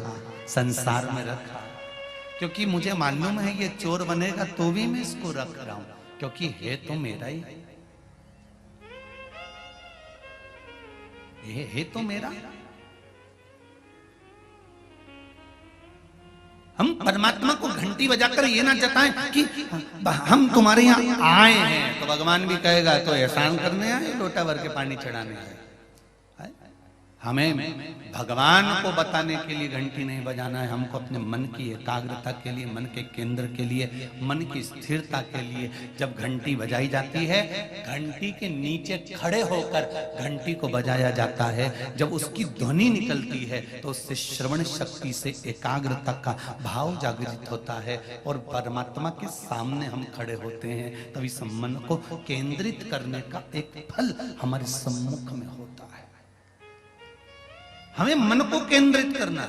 संसार में रखा क्योंकि मुझे मालूम है ये चोर बनेगा तो भी मैं इसको रख रहा हूं, क्योंकि है तो मेरा ही, ये है तो मेरा। हम परमात्मा को घंटी बजाकर ये ना जताएं कि हम तुम्हारे यहां आए हैं, तो भगवान भी कहेगा तो एहसान करने आए, लोटा भर के पानी चढ़ाने आए। हमें भगवान को बताने के लिए घंटी नहीं बजाना है, हमको अपने मन की एकाग्रता के लिए, मन के केंद्र के लिए, मन की स्थिरता के लिए जब घंटी बजाई जाती है, घंटी के नीचे खड़े होकर घंटी को बजाया जाता है। जब उसकी ध्वनि निकलती है तो उससे श्रवण शक्ति से एकाग्रता का भाव जागृत होता है और परमात्मा के सामने हम खड़े होते हैं। तभी इस मन को केंद्रित करने का एक फल हमारे सम्मुख में होता है। हमें मन को केंद्रित करना है।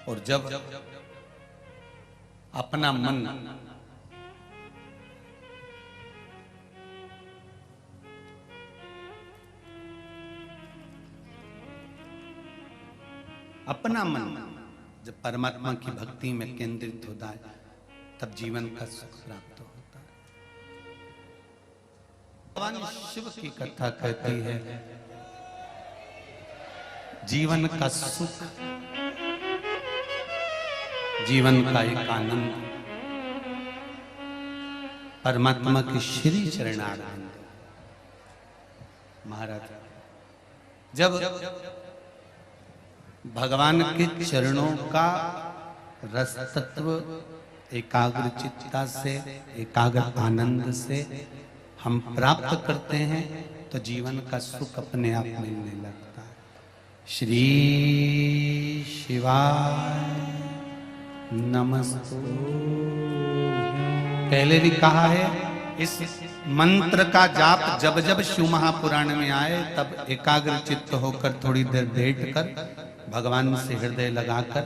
और जब अपना मन जब परमात्मा की भक्ति में केंद्रित होता है, तब जीवन का सुख प्राप्त होता है। भगवान शिव की कथा कहती है, जीवन का सुख, जीवन का एक आनंद परमात्मा के श्री चरणारविंद। महाराज जब भगवान के चरणों का रस तत्व एकाग्र चित्ता से, एकाग्र आनंद से हम प्राप्त करते हैं तो जीवन का सुख अपने आप मिलने लगता है। श्री शिवाय नमस्तु। पहले भी कहा है, इस मंत्र का जाप जब जब शिव महापुराण में आए तब एकाग्र चित्त होकर थोड़ी देर बैठ कर भगवान से हृदय लगाकर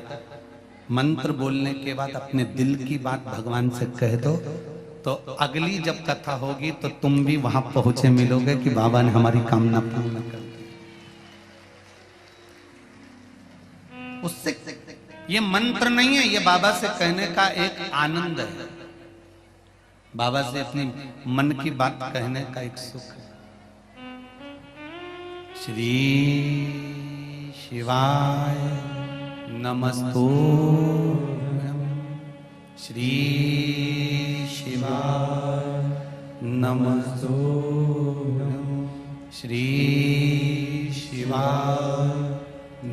मंत्र बोलने के बाद अपने दिल की बात भगवान से कह दो, तो अगली जब कथा होगी तो तुम भी वहां पहुंचे मिलोगे कि बाबा ने हमारी कामना पूर्ण कर दी। उससे ये मंत्र नहीं है, ये बाबा से कहने का एक आनंद है, बाबा से अपनी मन की बात कहने का एक सुख है। श्री शिवाय नमस्तुभ्यं। श्री शिवाय नमस्तुभ्यं। श्री शिवाय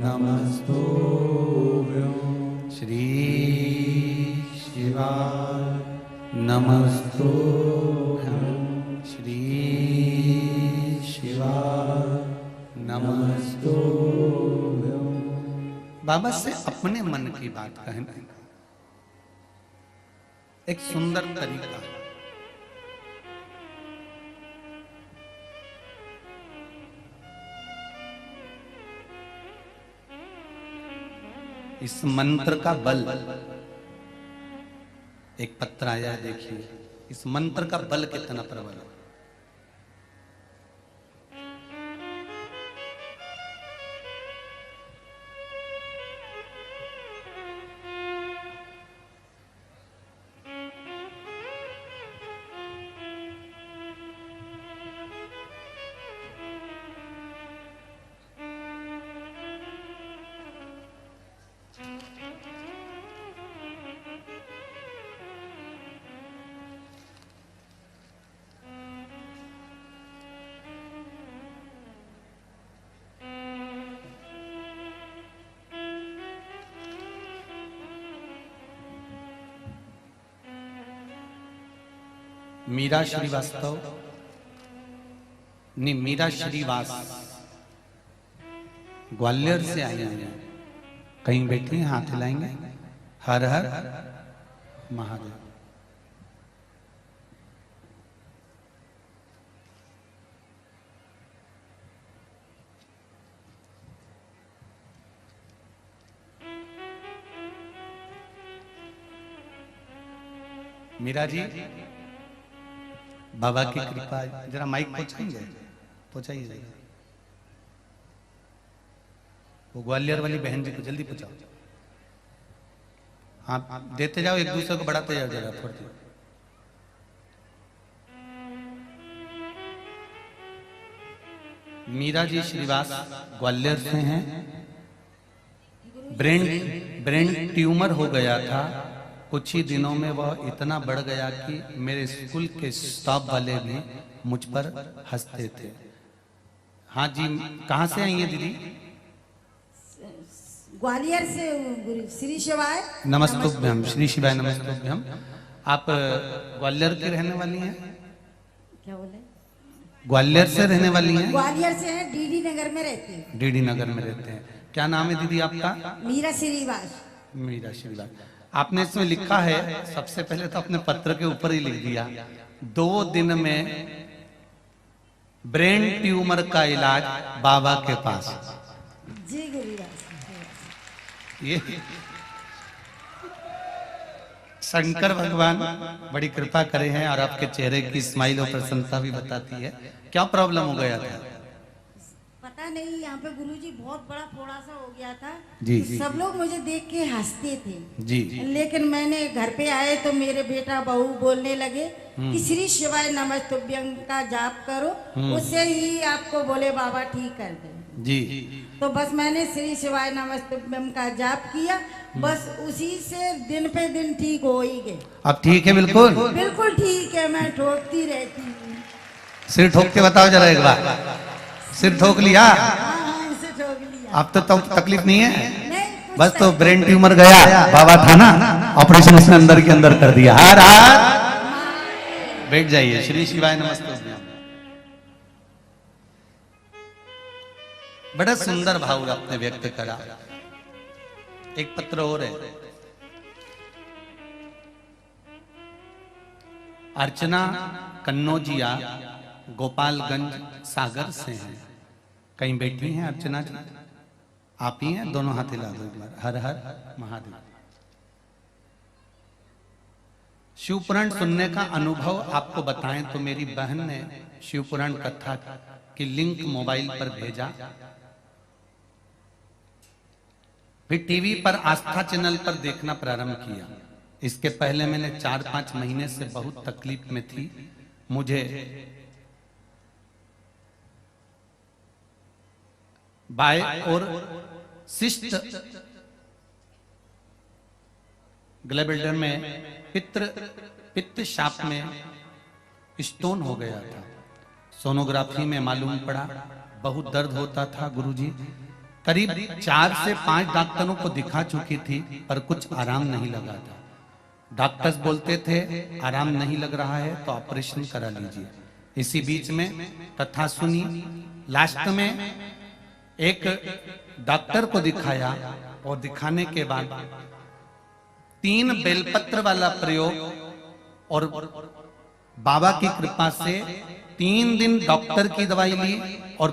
नमस्तुभ्यं। श्री शिवाय नमस्तुभ्यं। श्री शिवाय नमस्तुभ्यं। बाबा से अपने मन की बात कहना एक सुंदर तरीका है। इस मंत्र का बल, एक पत्र आया है देखिए, इस मंत्र का बल कितना प्रबल है। मीरा श्रीवास्तव नहीं, मीरा श्रीवास ग्वालियर से आई हैं, कहीं बैठी हैं, हाथ हिलाएंगे। हर हर महादेव। मीरा जी, बाबा की कृपा, जरा माइक पहुंचाएंगे, पहुंचाइए जरा। वो ग्वालियर वाली बहन जी को जल्दी पहुंचाओ। हाँ, देते जाओ, एक दूसरे को बढ़ाते जाओ जरा थोड़ी। मीरा जी श्रीवास ग्वालियर से हैं। ब्रेन ट्यूमर हो गया था, कुछ ही दिनों में वह इतना बढ़ गया कि मेरे स्कूल के स्टाफ वाले भी मुझ पर हंसते थे। हाँ जी, कहाँ से आई हैं दीदी? ग्वालियर से गुरु श्री शिवाय नमस्तुभ्यम, श्री शिवाय नमस्तुभ्यम। आप ग्वालियर की रहने वाली हैं? क्या बोले? ग्वालियर से रहने वाली हैं? ग्वालियर से है, डीडी नगर में रहती हूँ। डीडी नगर में रहते हैं। क्या नाम है दीदी आपका? मीरा श्रीवास। मीरा श्रीवास। आपने इसमें लिखा है, सबसे पहले तो अपने पत्र के ऊपर ही लिख दिया, 2 दिन में ब्रेन ट्यूमर का इलाज बाबा के पास। जी गुरुदास। ये शंकर भगवान बड़ी कृपा करे हैं और आपके चेहरे की स्माइल और प्रसन्नता भी बताती है। क्या प्रॉब्लम हो गया था? पता नहीं, यहाँ पे गुरुजी बहुत बड़ा फोड़ा सा हो गया था जी, कि सब लोग मुझे देख के हंसते थे जी। लेकिन मैंने घर पे आए तो मेरे बेटा बहू बोलने लगे कि श्री शिवाय नमस्तुभ्यम का जाप करो, उससे ही आपको बोले बाबा ठीक कर दे जी। तो बस मैंने श्री शिवाय नमस्तुभ्यम का जाप किया, बस उसी से दिन पे दिन ठीक हो ही गए। अब ठीक है? बिल्कुल बिल्कुल ठीक है, मैं ठोकती रहती हूँ। सिर ठोक के बताओ जरा एक बार। सिर ठोक लिया? हाँ, इसे ठोक लिया। अब तो तकलीफ नहीं है? नहीं, कुछ बस तो नहीं। ब्रेन ट्यूमर गया, बाबा था ना, ऑपरेशन उसने अंदर के अंदर कर दिया। हर हर बैठ जाइए। श्री शिवाय नमस्तुभ्यम। बड़ा सुंदर भाव आपने व्यक्त करा। एक पत्र और है। अर्चना कन्नौजिया गोपालगंज सागर से हैं। कहीं बैठी हैं अर्चना जी? आप ही हैं? दोनों हाथ हिला दो एक बार। हर हर महादेव। शिव पुराण सुनने का अनुभव आपको बताएं तो मेरी बहन ने शिव पुराण कथा की लिंक मोबाइल पर भेजा, फिर टीवी पर आस्था चैनल पर देखना प्रारंभ किया। इसके पहले मैंने 4-5 महीने से बहुत तकलीफ में थी। मुझे बाय और सिस्ट ग्लैबिल्डर में पित्त शाप में स्टोन हो गया था। सोनोग्राफी में मालूम पड़ा बहुत दर्द होता था। गुरुजी करीब 4 से 5 डॉक्टरों को दिखा चुकी थी पर कुछ आराम नहीं लगा था। डॉक्टर्स बोलते थे आराम नहीं लग रहा है तो ऑपरेशन करा लीजिए। इसी बीच में कथा सुनी। लास्ट में एक डॉक्टर को दिखाया और दिखाने के बाद 3 बेलपत्र वाला प्रयोग और बाबा की कृपा से 3 दिन डॉक्टर की दवाई ली और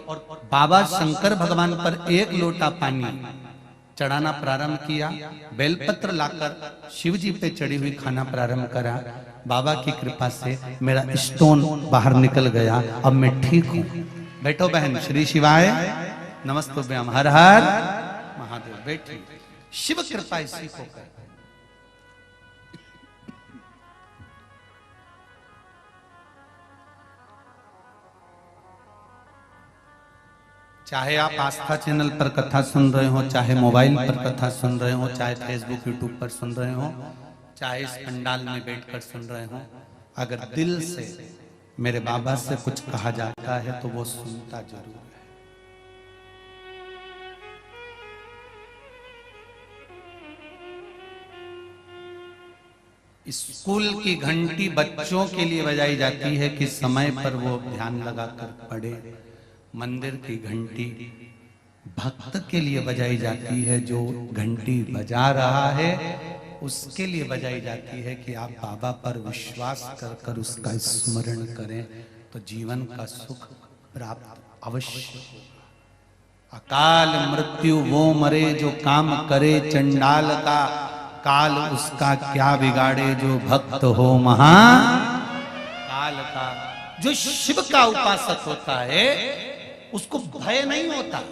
बाबा शंकर भगवान पर 1 लोटा पानी चढ़ाना प्रारंभ किया। बेलपत्र लाकर शिव जी पे चढ़ी हुई खाना प्रारंभ करा। बाबा की कृपा से मेरा स्टोन बाहर निकल गया। अब मैं ठीक हूँ। बैठो बहन। श्री शिवाय नमस्तुभ्यम। हर हर महादेव। बैठिए। शिव कृपा इसी को कर। चाहे आप आस्था चैनल पर कथा सुन रहे हो, चाहे मोबाइल पर कथा सुन रहे हो, चाहे फेसबुक यूट्यूब पर सुन रहे हो, चाहे इस पंडाल में बैठकर सुन रहे हो, अगर दिल से मेरे बाबा से कुछ कहा जाता है तो वो सुनता जरूर है। स्कूल की घंटी बच्चों के लिए बजाई जाती है कि समय पर वो ध्यान लगाकर पढ़े। मंदिर की घंटी भक्त के लिए बजाई जाती है, जो घंटी बजा रहा है उसके लिए बजाई जाती है कि आप बाबा पर विश्वास कर कर उसका स्मरण करें तो जीवन का सुख प्राप्त अवश्य होगा। अकाल मृत्यु वो मरे जो काम करे चंडाल का, काल उसका क्या बिगाड़े जो भक्त हो महा काल का। जो शिव का उपासक होता है उसको भय नहीं होता।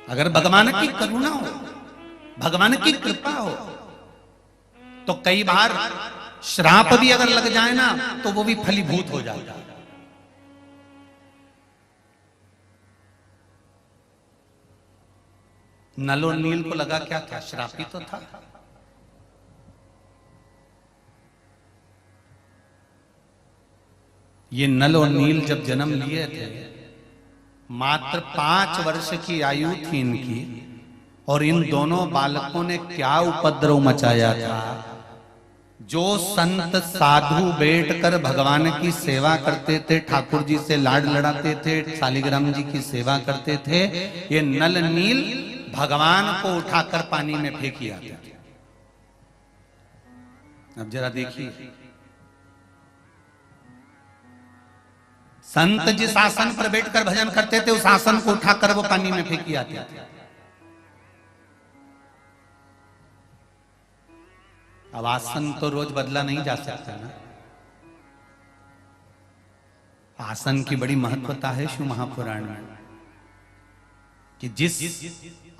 अगर भगवान की करुणा हो, भगवान की कृपा हो, तो कई बार श्राप भी अगर लग जाए ना तो वो भी फलीभूत हो जाता है। नल और नील को लगा क्या था? श्राप ही तो था। ये नल और नील जब जन्म लिए थे, मात्र 5 वर्ष की आयु थी इनकी, और इन दोनों बालकों ने क्या उपद्रव मचाया था। जो संत साधु बैठकर भगवान की सेवा करते थे, ठाकुर जी से लाड लड़ाते थे, शालिग्राम जी की सेवा करते थे, ये नल नील भगवान को उठाकर पानी में फेंक आते थे। अब जरा देखिए, संत जिस आसन पर बैठकर भजन करते थे उस आसन को उठाकर वो पानी में फेंकी आते थे। अब आसन तो रोज बदला नहीं जा सकता ना। आसन की बड़ी महत्वता है शिव महापुराण में, कि जिस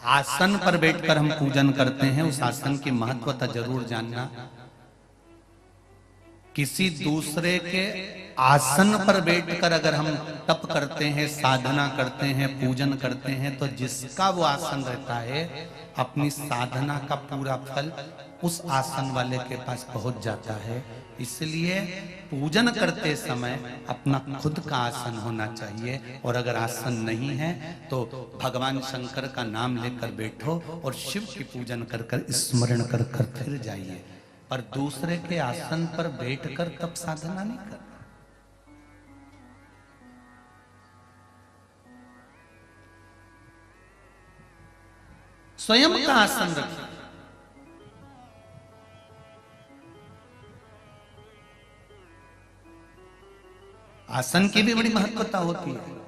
आसन पर बैठकर हम पूजन करते हैं उस आसन की महत्वता जरूर जानना। किसी दूसरे के आसन पर बैठकर अगर हम तप करते हैं, साधना करते हैं, पूजन करते हैं, तो जिसका वो आसन रहता है अपनी साधना का पूरा फल उस आसन वाले के पास पहुंच जाता है। इसलिए पूजन करते समय अपना खुद का आसन होना चाहिए, और अगर आसन नहीं है तो भगवान शंकर का नाम लेकर बैठो और शिव की पूजन कर कर स्मरण कर कर फिर जाइए। पर दूसरे के आसन पर बैठकर तब साधना नहीं कर। स्वयं का आसन रखिए। आसन की भी बड़ी महत्वता होती है।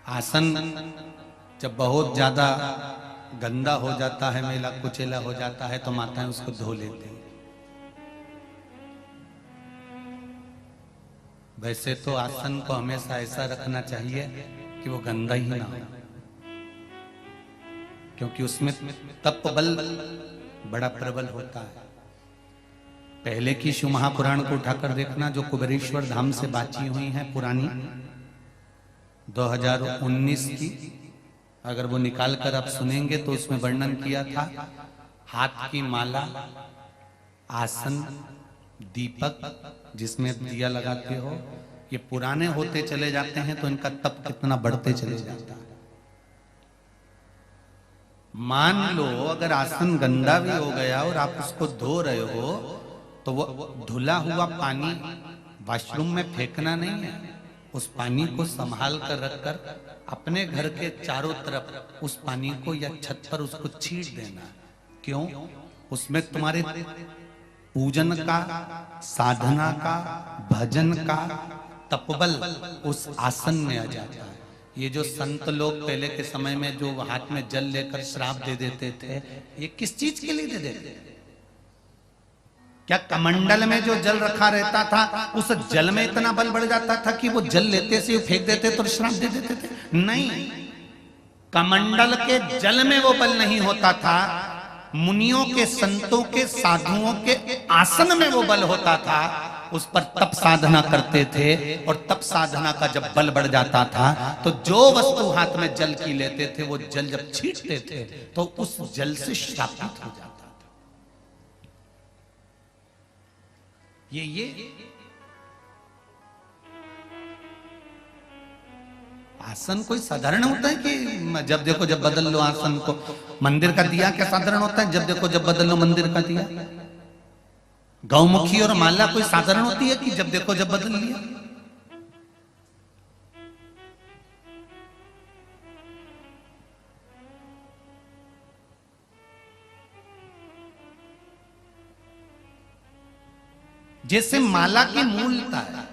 आसन जब बहुत ज्यादा गंदा हो जाता है, मैला कुचेला हो जाता है, तो माताएं उसको धो लेती हैं। वैसे तो आसन को हमेशा ऐसा रखना चाहिए कि वो गंदा ही ना हो, क्योंकि उसमें तप बल बड़ा प्रबल होता है। पहले की शिव महापुराण को उठाकर देखना, जो कुबेरेश्वर धाम से बाची हुई हैं पुरानी 2019 की, अगर वो निकाल कर आप सुनेंगे तो उसमें वर्णन किया था हाथ की माला, आसन, दीपक जिसमें दिया लगाते हो, ये पुराने होते चले जाते हैं तो इनका तप कितना बढ़ते चले जाता है। मान लो अगर आसन गंदा भी हो गया और आप उसको धो रहे हो, तो वो धुला हुआ पानी वॉशरूम में फेंकना नहीं है। उस पानी को संभाल कर रखकर अपने घर के चारों तरफ उस पानी को या छत पर उसको छींट देना। क्यों? उसमें तुम्हारे पूजन का, साधना का, भजन का तपबल उस आसन में आ जाता है। ये जो संत लोग पहले के समय में जो हाथ में जल लेकर श्राप दे देते थे, ये किस चीज के लिए दे देते थे? क्या कमंडल में जो जल रखा रहता था उस जल में इतना बल बढ़ जाता था कि वो जल लेते से फेंक देते तो श्राप दे देते थे? नहीं, कमंडल के जल में वो बल नहीं होता था, मुनियों के, संतों के, साधुओं के आसन में वो बल होता था। उस पर तप साधना करते थे, और तप साधना का जब बल बढ़ जाता था तो जो वस्तु हाथ में जल की लेते थे वो जल जब छींटते थे तो उस जल से श्रापित हो जाता था। ये आसन कोई साधारण होता है कि जब देखो जब बदल लो आसन को? मंदिर का दिया क्या साधारण होता है? जब देखो जब बदल लो मंदिर का दिया। गौमुखी और माला कोई साधारण होती है कि जब देखो जब बदल लिया? जैसे माला की मूलता है,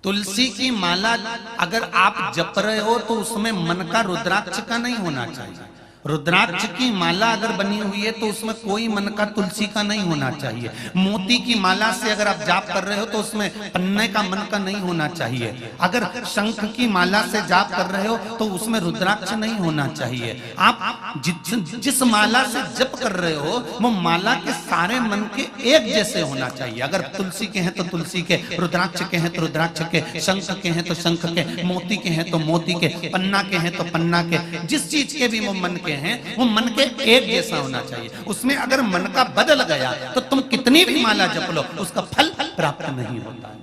तुलसी की माला अगर आप जप रहे हो तो उसमें मन का रुद्राक्ष का नहीं होना चाहिए। रुद्राक्ष की माला अगर बनी हुई है तो उसमें कोई मन का तुलसी का नहीं होना चाहिए। मोती की माला से अगर आप जाप कर रहे हो तो उसमें पन्ने का मन का नहीं होना चाहिए। अगर शंख की माला से जाप कर रहे हो तो उसमें रुद्राक्ष नहीं होना चाहिए। आप जिस माला से जप कर रहे हो वो माला के सारे मन के एक जैसे होना चाहिए। अगर तुलसी के हैं तो तुलसी के, रुद्राक्ष के हैं तो रुद्राक्ष के, शंख के हैं तो शंख के, मोती के हैं तो मोती के, पन्ना के हैं तो पन्ना के, जिस चीज के भी वो मन के हैं वो मन के एक जैसा होना चाहिए। उसमें अगर मन का बदल गया तो तुम कितनी भी माला जप लो उसका फल प्राप्त नहीं होता।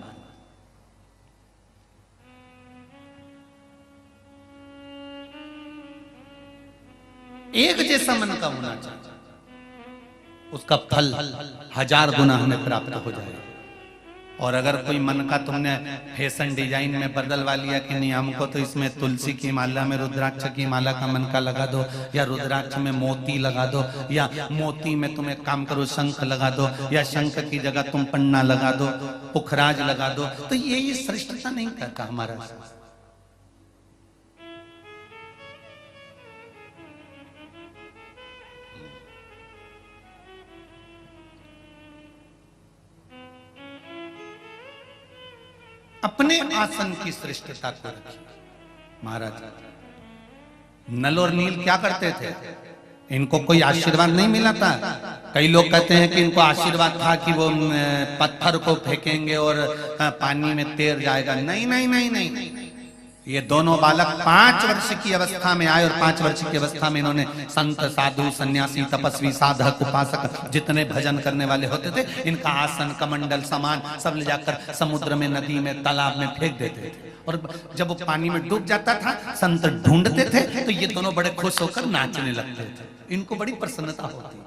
एक जैसा मन का होना चाहिए, उसका फल 1000 गुना हमें प्राप्त हो जाएगा। और अगर कोई मन का तुमने फैशन डिजाइन में बदलवा लिया कि नहीं हमको तो इसमें तुलसी की माला में रुद्राक्ष की माला का मन का लगा दो, या रुद्राक्ष में मोती लगा दो, या मोती में तुम एक काम करो शंख लगा दो, या शंख की जगह तुम पन्ना लगा दो, पुखराज लगा दो, तो ये श्रेष्ठता नहीं करता हमारा। अपने आसन की श्रेष्ठता को रखिए। महाराज नल और नील क्या करते थे? इनको कोई आशीर्वाद नहीं मिला था। कई लोग कहते हैं कि इनको आशीर्वाद था कि वो पत्थर को फेंकेंगे और पानी में तैर जाएगा। नहीं नहीं नहीं नहीं, ये दोनों बालक 5 वर्ष की अवस्था में आए और 5 वर्ष की अवस्था में इन्होंने संत, साधु, सन्यासी, तपस्वी, साधक, उपासक जितने भजन करने वाले होते थे इनका आसन, कमंडल, सामान सब ले जाकर समुद्र में, नदी में, तालाब में फेंक देते थे। और जब वो पानी में डूब जाता था संत ढूंढते थे तो ये दोनों बड़े खुश होकर नाचने लगते थे। इनको बड़ी प्रसन्नता होती थी।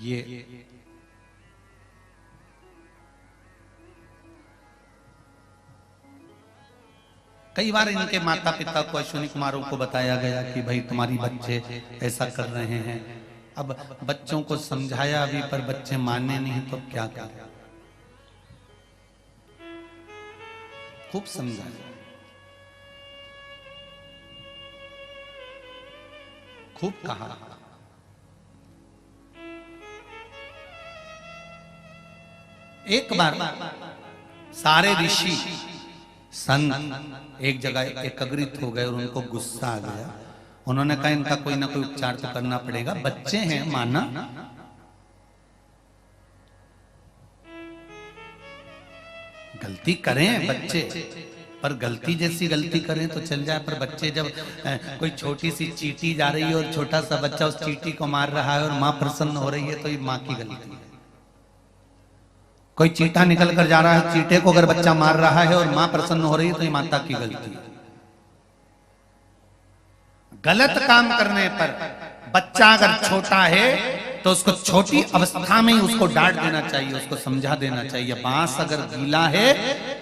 ये कई बार इनके माता पिता को, अश्विनी कुमारों को बताया गया कि भाई तुम्हारी बच्चे ऐसा कर रहे हैं। अब बच्चों को समझाया अभी पर बच्चे माने नहीं तो क्या करें। खूब समझाया, खूब कहा। एक बार सारे ऋषि संत एक जगह एकत्रित हो गए और उनको गुस्सा आ गया। उन्होंने कहा इनका कोई ना कोई उपचार तो करना पड़ेगा, बच्चे हैं माना। गलती करें बच्चे, पर गलती जैसी गलती करें तो चल जाए, पर बच्चे जब कोई छोटी सी चींटी जा रही है और छोटा सा बच्चा उस चींटी को मार रहा है और माँ प्रसन्न हो रही है तो ये माँ की गलती है। कोई चींटा निकल कर जा रहा है, चींटे को अगर बच्चा मार रहा है और मां प्रसन्न हो रही है तो ये माता की गलती है। गलत काम करने पर बच्चा अगर छोटा है तो उसको छोटी अवस्था में ही उसको डांट देना चाहिए, उसको समझा देना चाहिए। बांस अगर गीला है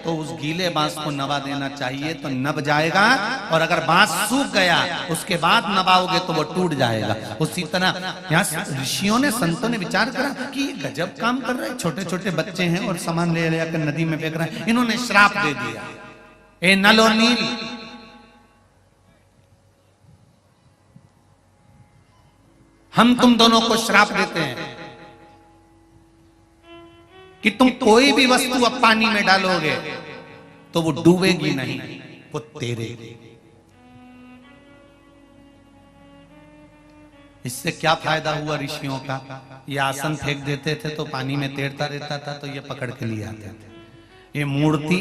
तो उस गीले बांस को नवा देना चाहिए तो नब जाएगा, और अगर बांस सूख गया उसके बाद नवाओगे तो वो टूट जाएगा। उसी तरह यहाँ ऋषियों ने, संतों ने विचार करा कि ये गजब काम कर रहे हैं, छोटे छोटे बच्चे हैं और सामान ले जाकर नदी में फेंक रहे हैं। इन्होंने श्राप दे दिया, ए नल और नील, हम तुम दोनों को श्राप देते हैं कि तुम कोई भी वस्तु अब पानी में डालोगे तो वो डूबेगी नहीं, वो तैरेगी। इससे क्या फायदा हुआ ऋषियों का? ये आसन फेंक देते थे तो पानी में तैरता रहता था तो ये पकड़ के लिए आते थे। ये मूर्ति,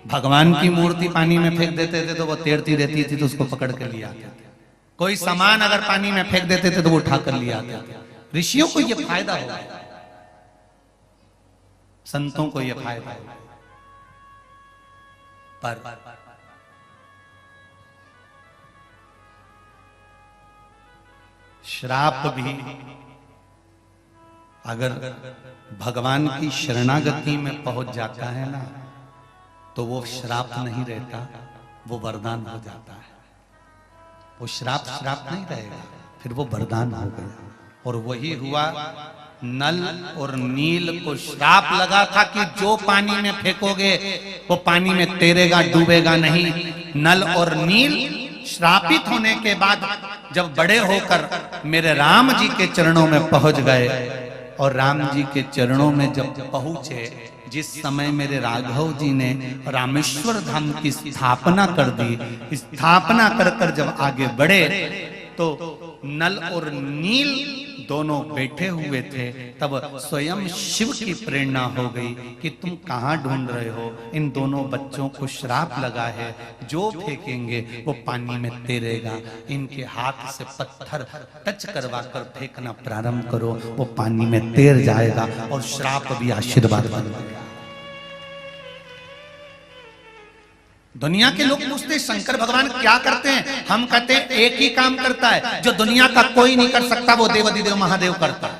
भगवान की मूर्ति पानी में फेंक देते थे तो वो तैरती रहती थी तो उसको पकड़ के लिए आते थे। कोई सामान अगर पानी में फेंक देते थे तो वो उठा कर लिया आते थे। ऋषियों को ये फायदा हो, संतों को ये फायदा हो, पर श्राप भी अगर भगवान की शरणागति में पहुंच जाता है ना तो वो श्राप नहीं रहता, वो वरदान हो जाता है। वो श्राप नहीं रहेगा, फिर वो वरदान हो गया। और वही हुआ। नल और नील को श्राप लगा था कि जो पानी में फेंकोगे वो पानी में तैरेगा, डूबेगा नहीं। नल और नील श्रापित होने के बाद जब बड़े होकर मेरे राम जी के चरणों में पहुंच गए, और राम जी के चरणों में जब पहुंचे, जिस समय मेरे राघव जी ने रामेश्वर धाम की स्थापना कर दी, स्थापना कर कर जब आगे बढ़े तो नल और नील दोनों बैठे हुए थे। तब स्वयं शिव की प्रेरणा हो गई कि तुम कहां ढूंढ रहे हो, इन दोनों बच्चों को श्राप लगा है, जो फेंकेंगे वो पानी में तैरेगा, इनके हाथ से पत्थर टच करवा कर फेंकना प्रारंभ करो, वो पानी में तैर जाएगा। और श्राप भी आशीर्वाद बन गया। दुनिया के लोग पूछते शंकर भगवान क्या करते हैं, हम कहते हैं एक ही काम करता है, जो दुनिया का कोई नहीं कर सकता वो देवाधिदेव महादेव करता है।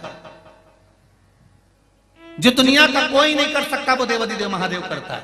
जो दुनिया का कोई नहीं कर सकता वो देवाधिदेव महादेव करता है।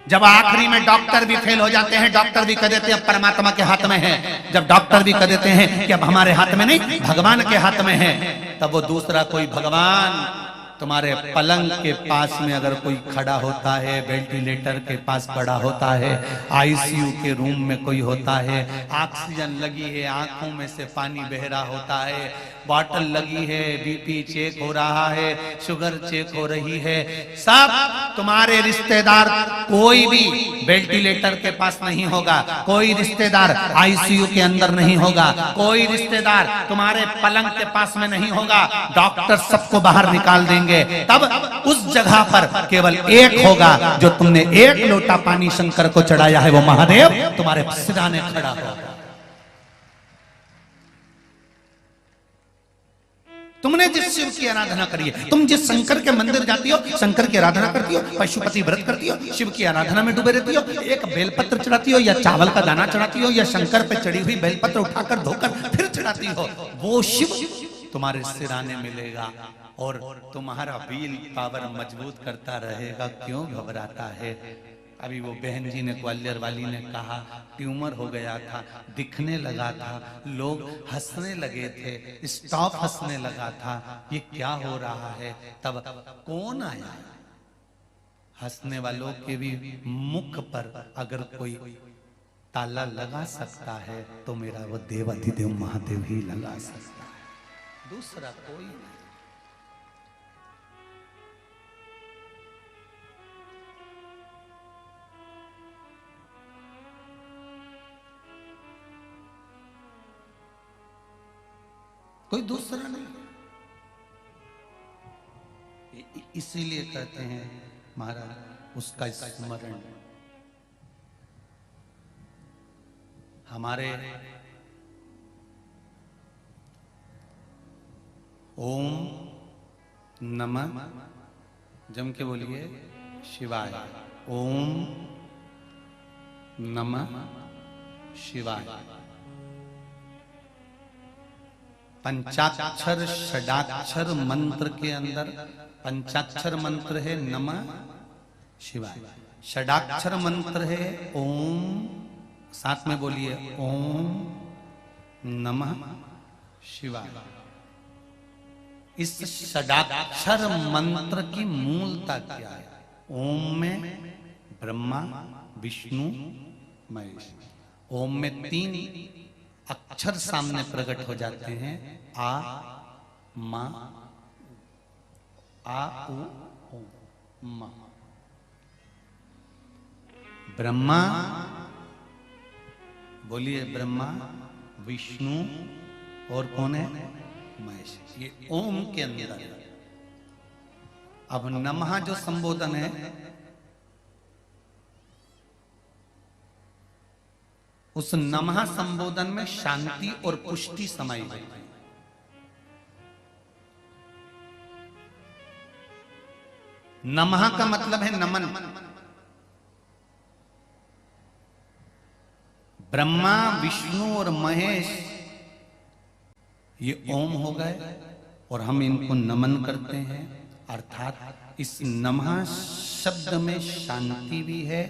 जब आखिरी में डॉक्टर भी फेल हो जाते हैं, डॉक्टर भी कह देते हैं अब परमात्मा के हाथ में है, जब डॉक्टर भी कह देते हैं कि अब हमारे हाथ में नहीं भगवान के हाथ में है, तब वो दूसरा कोई भगवान तुम्हारे पलंग के पास में अगर कोई खड़ा होता है, वेंटिलेटर के पास खड़ा होता है, आईसीयू के रूम में कोई होता है, ऑक्सीजन लगी है, आंखों में से पानी बह रहा होता है, बॉटल लगी है, बीपी चेक हो रहा है, शुगर चेक हो रही है, सब तुम्हारे रिश्तेदार कोई भी वेंटिलेटर के पास नहीं होगा, कोई रिश्तेदार आईसीयू के अंदर नहीं होगा, कोई रिश्तेदार तुम्हारे पलंग के पास में नहीं होगा, डॉक्टर सबको बाहर निकाल देंगे। तब उस जगह पर केवल एक होगा, जो तुमने एक लोटा पानी शंकर को चढ़ाया है, वो महादेव तुम्हारे सिराने खड़ा होगा। तुमने जिस शिव की आराधना करी है, तुम जिस शंकर के मंदिर जाती हो, शंकर की आराधना करती हो, पशुपति व्रत करती हो, शिव की आराधना में डूबे रहती हो, एक बेलपत्र चढ़ाती हो या चावल का दाना चढ़ाती हो या शंकर पे चढ़ी हुई बेलपत्र उठाकर धोकर फिर चढ़ाती हो, वो शिव तुम्हारे सिराने मिलेगा और तुम्हारा व्हील पावर मजबूत करता रहेगा। क्यों घबराता है? अभी वो बहन जी ने, ग्वालियर वाली ने कहा ट्यूमर हो गया था, दिखने लगा था, लोग हंसने लगे थे, स्टॉप हंसने लगा था, ये क्या हो रहा है? तब कौन आया? हंसने वालों के भी मुख पर अगर कोई ताला लगा सकता है तो मेरा वो देवाधिदेव महादेव ही लगा सकता है, दूसरा कोई नहीं। कोई दूसरा नहीं। इसीलिए कहते हैं महाराज उसका स्मरण हमारे ओम नमः, जम के बोलिए शिवाय, ओम नमः शिवाय। पंचाक्षर षडाक्षर मंत्र के अंदर पंचाक्षर मंत्र है नमः शिवाय, षडाक्षर मंत्र है ओम, साथ में बोलिए ओम नमः शिवाय। इस षडाक्षर मंत्र की मूलता क्या है? ओम में ब्रह्मा विष्णु महेश, ओम में 3 अक्षर सामने प्रकट हो जाते हैं, आ मा, आ उ मा। ब्रह्मा बोलिए, ब्रह्मा विष्णु और कौन है? महेश। ये ओम के अंदर। अब नमः जो संबोधन है, उस नमः संबोधन में शांति और पुष्टि समाई गई। नमः का मतलब है नमन। ब्रह्मा विष्णु और महेश ये ओम हो गए और हम इनको नमन करते हैं, अर्थात इस नमः शब्द में शांति भी है,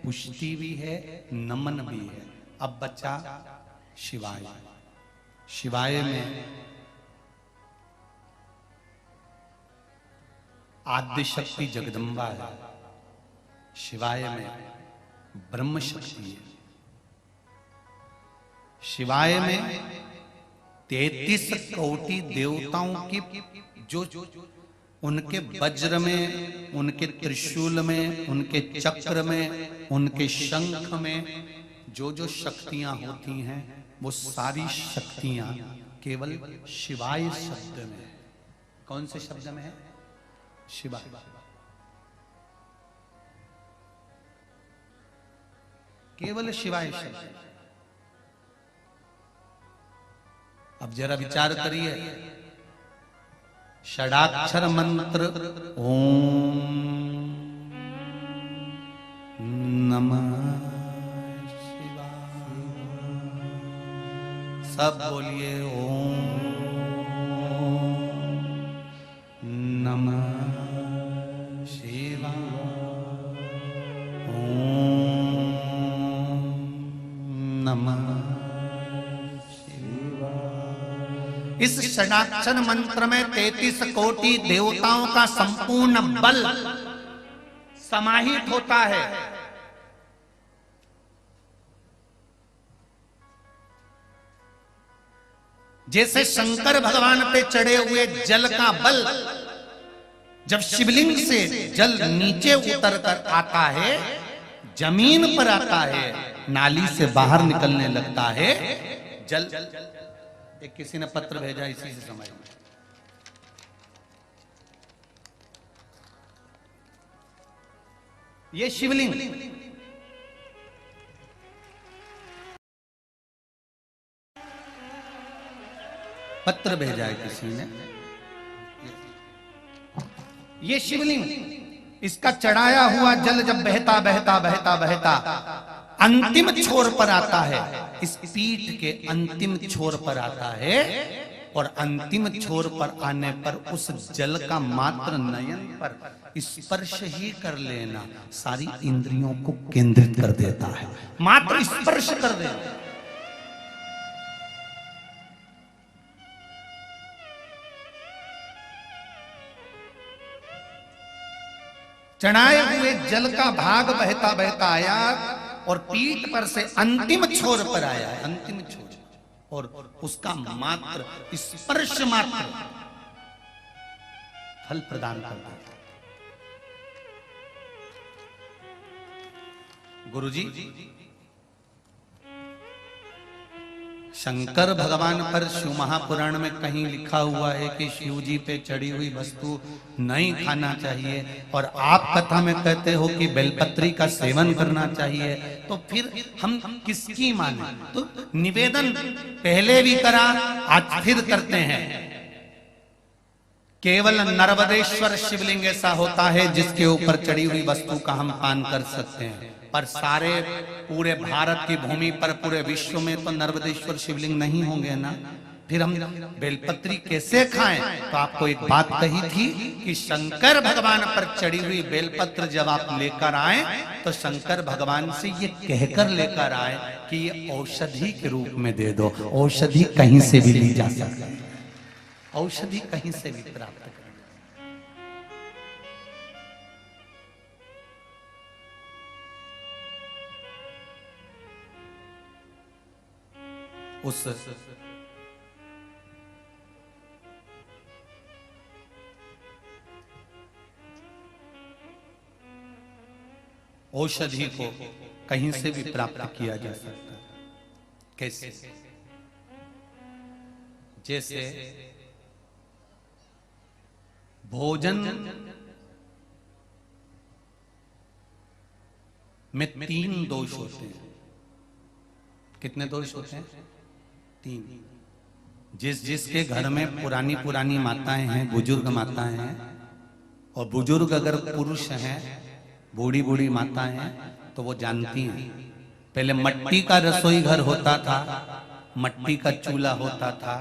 पुष्टि भी है, नमन भी है। अब बचा शिवाय। शिवाय में आद्य शक्ति जगदम्बा है, शिवाय में ब्रह्म शक्ति है, शिवाय में 33 कोटि देवताओं की जो उनके वज्र में, उनके त्रिशूल में, उनके चक्र में, उनके शंख में जो जो शक्तियां होती हैं, वो सारी शक्तियां केवल शिवाय शब्द में है। कौन से शब्द में है? शिवाय। केवल शिवाय शब्द। अब जरा विचार करिए, षडाक्षर मंत्र ओम नमः शिवाय, सब बोलिए ओम नमः शिवाय, ओम नमः। इस षडाक्षर मंत्र में 33 कोटि देवताओं का संपूर्ण बल समाहित होता है। जैसे शंकर भगवान पे चढ़े हुए जल का बल, जब शिवलिंग से जल नीचे उतर कर आता है, जमीन पर आता है, नाली से बाहर निकलने लगता है, जल। एक किसी ने पत्र भेजा, इसी से समझ में। ये शिवलिंग पत्र भेजा है किसी ने, ये शिवलिंग, इसका चढ़ाया हुआ जल जब बहता बहता बहता बहता अंतिम छोर पर आता है, इस पीठ के अंतिम छोर पर आता है, और अंतिम छोर पर आने पर उस जल का मात्र नयन पर स्पर्श ही कर लेना सारी इंद्रियों को केंद्रित कर देता है। मात्र स्पर्श कर देना। चढ़ाए हुए जल का भाग बहता बहता आया और पीठ पर से अंतिम छोर पर आया है, अंतिम छोर, और उसका मात्र स्पर्श मात्र फल प्रदान करता है। गुरुजी, शंकर भगवान पर शिव महापुराण में कहीं लिखा हुआ है कि शिव जी पे चढ़ी हुई वस्तु नहीं खाना चाहिए, और आप कथा में कहते हो कि बेलपत्री का सेवन करना चाहिए, तो फिर हम किसकी माने? तो निवेदन पहले भी करा, आज फिर करते हैं। केवल नर्मदेश्वर शिवलिंग ऐसा होता है जिसके ऊपर चढ़ी हुई वस्तु का हम पान कर सकते हैं, पर सारे पूरे भारत की भूमि पर, पूरे विश्व में तो नर्मदेश्वर शिवलिंग नहीं होंगे ना, फिर हम बेलपत्री कैसे खाएं? तो आपको एक बात कही थी कि शंकर भगवान पर चढ़ी हुई बेलपत्र जब आप लेकर आए तो शंकर भगवान से ये कहकर लेकर आए कि ये औषधि के रूप में दे दो। औषधि कहीं से भी ली जा सकती है, औषधि कहीं से भी प्राप्त कर। उस औषधि को कहीं से भी प्राप्त किया जा सकता है। कैसे? जैसे भोजन में 3 दोष होते हैं। कितने दोष होते हैं? 3। जिसके घर में पुरानी माताएं हैं, बुजुर्ग माताएं हैं, और बुजुर्ग अगर पुरुष हैं, बूढ़ी माताएं हैं, तो वो जानती हैं। पहले मट्टी का रसोई घर होता था, मट्टी का चूल्हा होता था,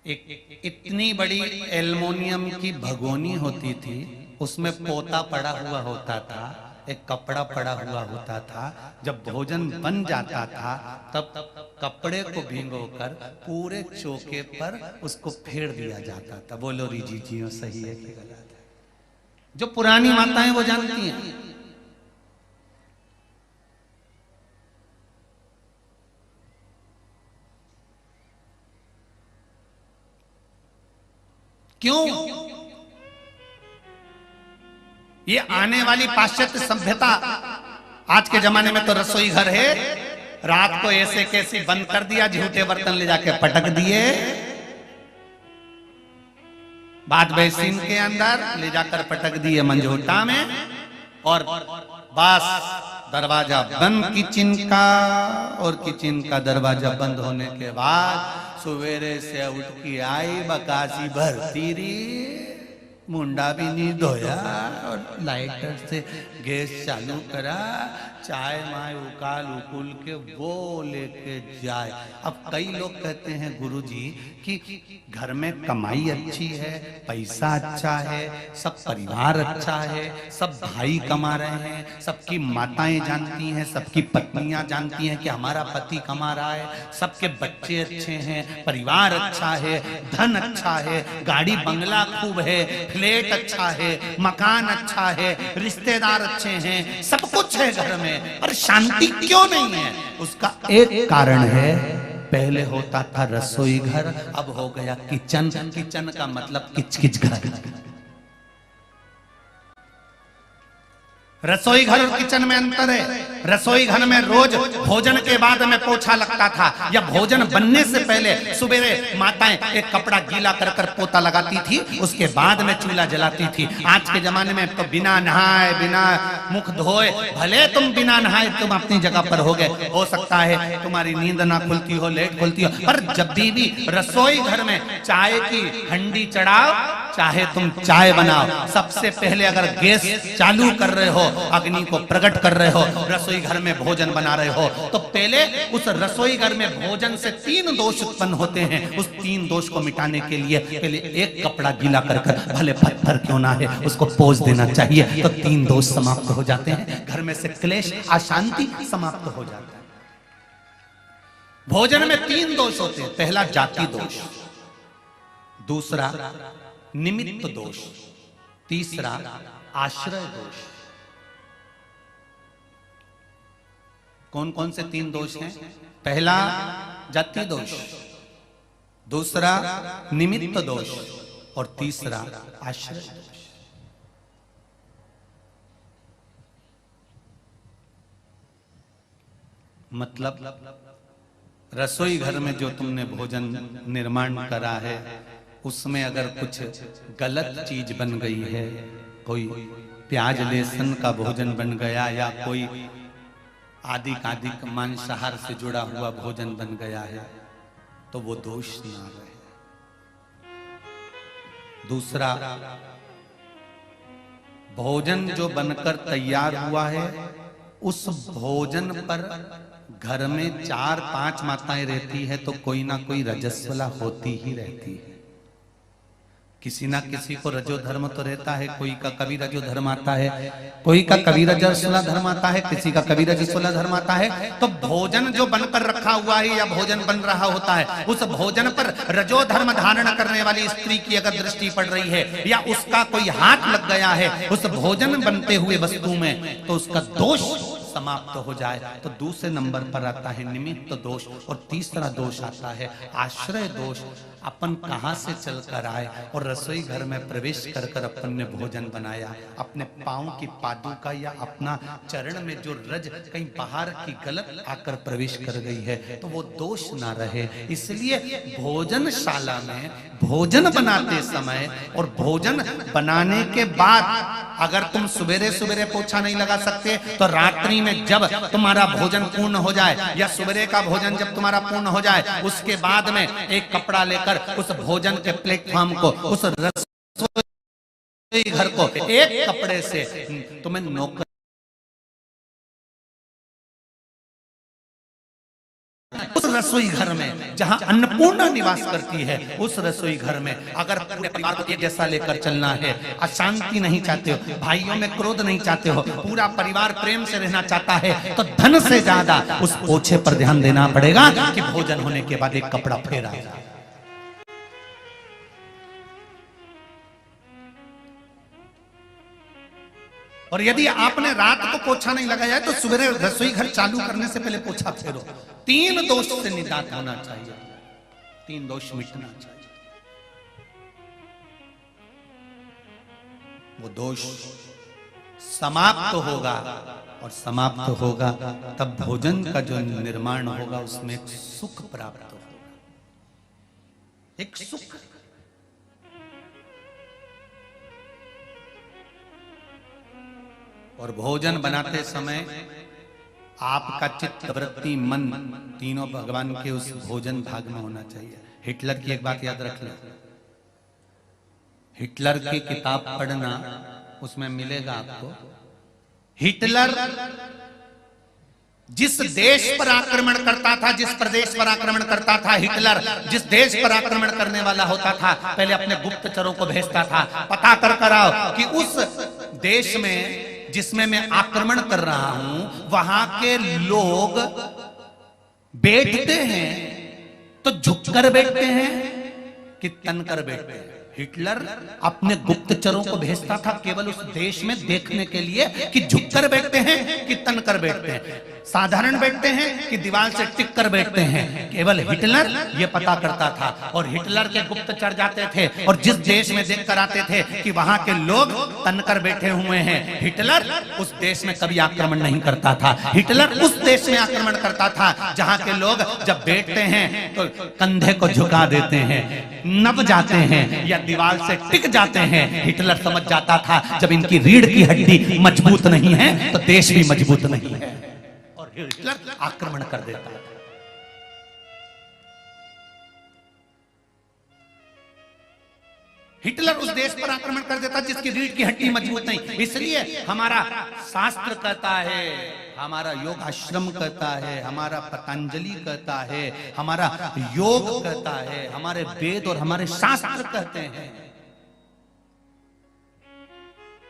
एक इतनी बड़ी एल्युमिनियम की भगोनी होती थी, उसमें पोता पड़ा हुआ होता था, एक कपड़ा पड़ा हुआ होता था। जब भोजन बन जाता था तब कपड़े को भिगोकर पूरे चौके पर उसको फेर दिया जाता था। बोलो रीजी जी, सही है कि गलत? जो पुरानी माताएं वो जानती हैं। क्यों? ये आने वाली पाश्चात्य सभ्यता, आज के जमाने में तो रसोई घर है, रात को ऐसे कैसे बंद कर दिया, झूठे बर्तन ले जाके पटक दिए, बाद बेसिन के अंदर ले जाकर पटक दिए मंजोटा में, और बस दरवाजा बंद किचन का, और किचन का दरवाजा बंद होने के बाद सवेरे से उठ के आई बकासी भरती रही, मुंडा भी नहीं धोया और लाइटर से गैस चालू करा, चाय माय उकुल के वो लेके जाए। अब कई लोग कहते हैं गुरुजी कि घर में कमाई अच्छी है, पैसा अच्छा है, सब परिवार अच्छा है, सब भाई कमा रहे हैं, सबकी माताएं जानती हैं, सबकी पत्नियां जानती हैं कि हमारा पति कमा रहा है, सबके बच्चे अच्छे हैं, परिवार अच्छा है, धन अच्छा है, गाड़ी बंगला खूब है, फ्लैट अच्छा है, मकान अच्छा है, रिश्तेदार अच्छे हैं, सब कुछ है घर में, पर शांति क्यों नहीं है? उसका एक कारण है, पहले होता था रसोई घर, अब हो गया किचन। किचन का मतलब किच-किच घर। रसोई घर और किचन में अंतर है। रसोई घर में रोज भोजन के बाद में पोछा लगता था, या भोजन बनने से पहले सुबेरे माताएं एक कपड़ा गीला कर कर पोता लगाती थी, उसके बाद में चूल्हा जलाती थी। आज के जमाने में तो बिना नहाए, बिना मुख धोए, भले तुम बिना नहाए तुम अपनी जगह पर हो गए, हो सकता है तुम्हारी नींद ना खुलती हो, लेट खुलती हो, पर जब भी रसोई घर में चाय की हंडी चढ़ाओ, चाहे तुम चाय बनाओ, सबसे पहले अगर गैस चालू कर रहे हो, अग्नि को प्रकट कर रहे हो, रसोई घर में भोजन बना रहे हो, तो पहले उस रसोई घर में भोजन से 3 दोष उत्पन्न होते हैं। उस 3 दोष को मिटाने के लिए पहले एक कपड़ा गीला कर कर, भले पत्थर क्यों ना है, उसको पोंछ देना चाहिए, तो 3 दोष समाप्त हो जाते हैं। घर में से क्लेश, अशांति समाप्त हो जाता है। भोजन में 3 दोष होते हैं। पहला जाति दोष, दूसरा निमित्त दोष, तीसरा आश्रय दोष। कौन कौन से 3 दोष हैं? पहला जाति दोष, दूसरा निमित्त दोष, और तीसरा आश्रय दोष। मतलब रसोई घर में जो तुमने भोजन निर्माण करा है, उसमें अगर कुछ गलत चीज बन गई है, कोई प्याज लहसुन का भोजन बन गया, या कोई आदिक मांसाहार से जुड़ा हुआ भोजन बन गया है, तो वो दोष ना रहे। दूसरा, भोजन जो बनकर तैयार हुआ है, उस भोजन पर घर में 4-5 माताएं रहती है, तो कोई ना कोई रजस्वला होती ही रहती है। किसी ना किसी को रजो धर्म तो रहता है, कोई का कभी रजो धर्म आता है, कोई का कभी रजस्वला धर्म आता है, किसी का कभी रजस्वला धर्म आता है। तो भोजन जो बनकर रखा हुआ है या भोजन बन रहा होता है, उस भोजन पर रजो धर्म धारण करने वाली स्त्री की अगर दृष्टि पड़ रही है, या उसका कोई हाथ लग गया है उस भोजन बनते हुए वस्तु में, तो उसका दोष समाप्त हो जाए। तो दूसरे नंबर पर आता है निमित्त दोष, और तीसरा दोष आता है आश्रय दोष। अपन कहां से चल कर आए और रसोई घर में प्रवेश कर कर अपन ने भोजन बनाया, अपने पांव की पादुका या अपना चरण में जो रज कहीं बाहर की गलत आकर प्रवेश कर गई है, तो वो दोष ना रहे। इसलिए भोजनशाला में भोजन बनाते समय और भोजन बनाने के बाद अगर तुम सुबेरे सुबेरे पोछा नहीं लगा सकते, तो रात्रि में जब तुम्हारा भोजन पूर्ण हो जाए, या सुबेरे का भोजन जब तुम्हारा पूर्ण हो जाए, उसके बाद में एक कपड़ा लेकर उस भोजन के प्लेटफॉर्म को, उस रसोई घर को एक कपड़े से तुम्हें नोकर, उस रसोई घर में जहां अन्नपूर्णा निवास करती है, उस रसोई घर में अगर पूरे परिवार को एक जैसा लेकर चलना है, अशांति नहीं चाहते हो, भाइयों में क्रोध नहीं चाहते हो, पूरा परिवार प्रेम से रहना चाहता है, तो धन से ज्यादा उस पोछे पर ध्यान देना पड़ेगा कि भोजन होने के बाद एक कपड़ा फेरा जाए। और यदि आपने रात को पोछा नहीं लगाया है तो सुबह रसोई घर चालू करने से पहले पोछा फेरो। 3 दोष से निजात होना चाहिए, 3 दोष मिटना चाहिए। वो दोष समाप्त होगा, और समाप्त होगा तब भोजन का जो निर्माण होगा उसमें एक सुख प्राप्त होगा, एक सुख। और भोजन बनाते समय आपका चित्त, वृत्ति, मन तीनों भगवान के उस भोजन भाग में होना चाहिए। हिटलर की एक बात याद रख लें, हिटलर की किताब पढ़ना, उसमें मिलेगा आपको हिटलर जिस देश पर आक्रमण करता था, जिस प्रदेश पर आक्रमण करता था, हिटलर जिस देश पर आक्रमण करने वाला होता था, पहले अपने गुप्तचरों को भेजता था, पता कर आओ कि उस देश में जिसमें मैं आक्रमण कर रहा हूं वहां के लोग बैठते हैं तो झुककर बैठते हैं कि तनकर बैठते हैं। हिटलर अपने गुप्तचरों को भेजता था केवल उस देश में देखने के लिए कि झुककर बैठते हैं कि तनकर बैठते हैं, साधारण बैठते हैं कि दीवार से टिक कर बैठते हैं। केवल हिटलर ये पता करता था, और हिटलर के गुप्तचर जाते थे और जिस देश में देखकर आते थे कि वहां के लोग तनकर बैठे हुए हैं, हिटलर उस देश में कभी आक्रमण नहीं करता था। हिटलर उस देश में आक्रमण करता था जहां के लोग जब बैठते हैं तो कंधे को झुका देते हैं, नब जाते हैं या दीवार से टिक जाते हैं। हिटलर समझ जाता था जब इनकी रीढ़ की हड्डी मजबूत नहीं है तो देश भी मजबूत नहीं है, और हिटलर आक्रमण कर देता था। हिटलर उस देश पर आक्रमण कर देता जिसकी रीढ़ की हड्डी मजबूत नहीं। इसलिए हमारा शास्त्र कहता है, हमारा योग आश्रम कहता है, हमारा पतंजलि कहता है, हमारा योग कहता है, हमारे वेद और हमारे शास्त्र कहते हैं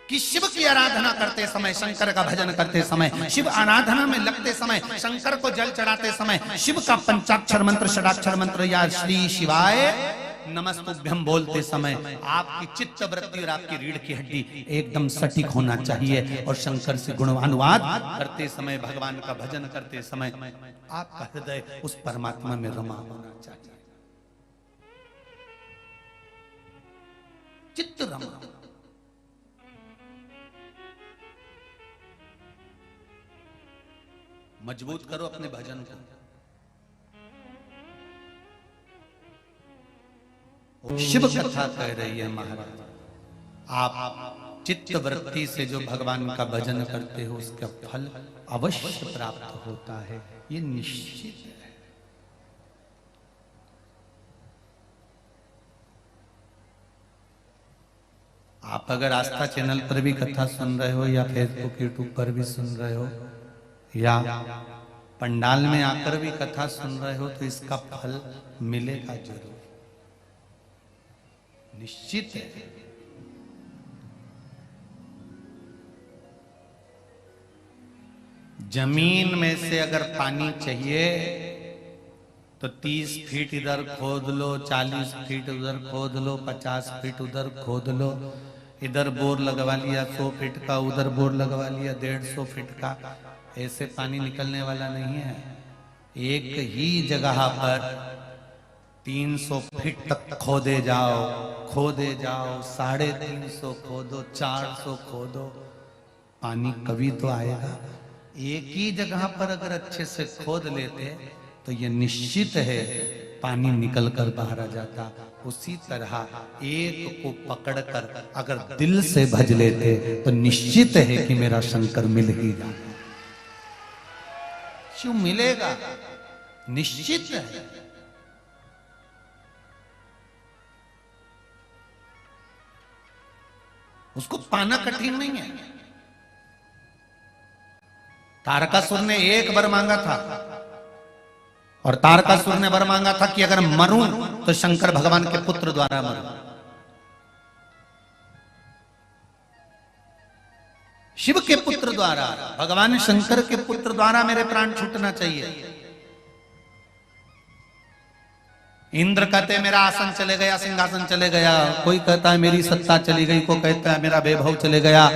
कि शिव की आराधना करते समय, शंकर का भजन करते समय, शिव आराधना में लगते समय, शंकर को जल चढ़ाते समय शिव का पंचाक्षर मंत्र, षडाक्षर मंत्र या श्री शिवाय नमस्तुभ्यम बोलते समय आपकी चित्त वृत्ति और आपकी रीढ़ की हड्डी एकदम सटीक होना चाहिए। और शंकर से गुणानुवाद करते समय, भगवान का भजन करते समय आपका हृदय उस परमात्मा में रमा होना चाहिए, चित्त रमा। मजबूत करो अपने भजन को। शिव कथा कह रही है महाराज, आप चित्त वृत्ति से जो भगवान का भजन करते हो उसका फल अवश्य प्राप्त होता है, ये निश्चित है। आप अगर आस्था चैनल पर भी कथा सुन रहे हो या फेसबुक यूट्यूब पर भी सुन रहे हो या पंडाल में आकर भी कथा सुन रहे हो तो इसका फल मिलेगा जरूर, निश्चित है। जमीन में से अगर पानी चाहिए तो 30 फीट इधर खोद लो, 40 फीट उधर खोद लो, 50 फीट उधर खोद लो, इधर बोर लगवा लिया 100 फीट का, उधर बोर लगवा लिया 150 फीट का, ऐसे पानी निकलने वाला नहीं है। एक ही जगह पर 300 फीट तक खोदे जाओ, खोदे जाओ, 350 खोदो, 400 खोदो, पानी कभी तो आएगा। एक ही जगह पर अगर अच्छे से खोद लेते तो ये निश्चित है पानी निकल कर बाहर आ जाता। उसी तरह एक को पकड़कर अगर दिल से भज लेते तो निश्चित है कि मेरा शंकर मिल ही जाता। क्यों मिलेगा, निश्चित है। उसको पाना कठिन नहीं है। तारकासुर ने एक वर मांगा था और तारकासुर ने वर मांगा था कि अगर मरूं तो शंकर भगवान के पुत्र द्वारा मरूं। शिव के पुत्र द्वारा, भगवान शंकर के पुत्र द्वारा मेरे प्राण छूटना चाहिए। इंद्र कहते मेरा आसन चले गया, सिंहासन चले गया, कोई कहता है मेरी सत्ता चली गई, कोई कहता है मेरा वैभव चले गया,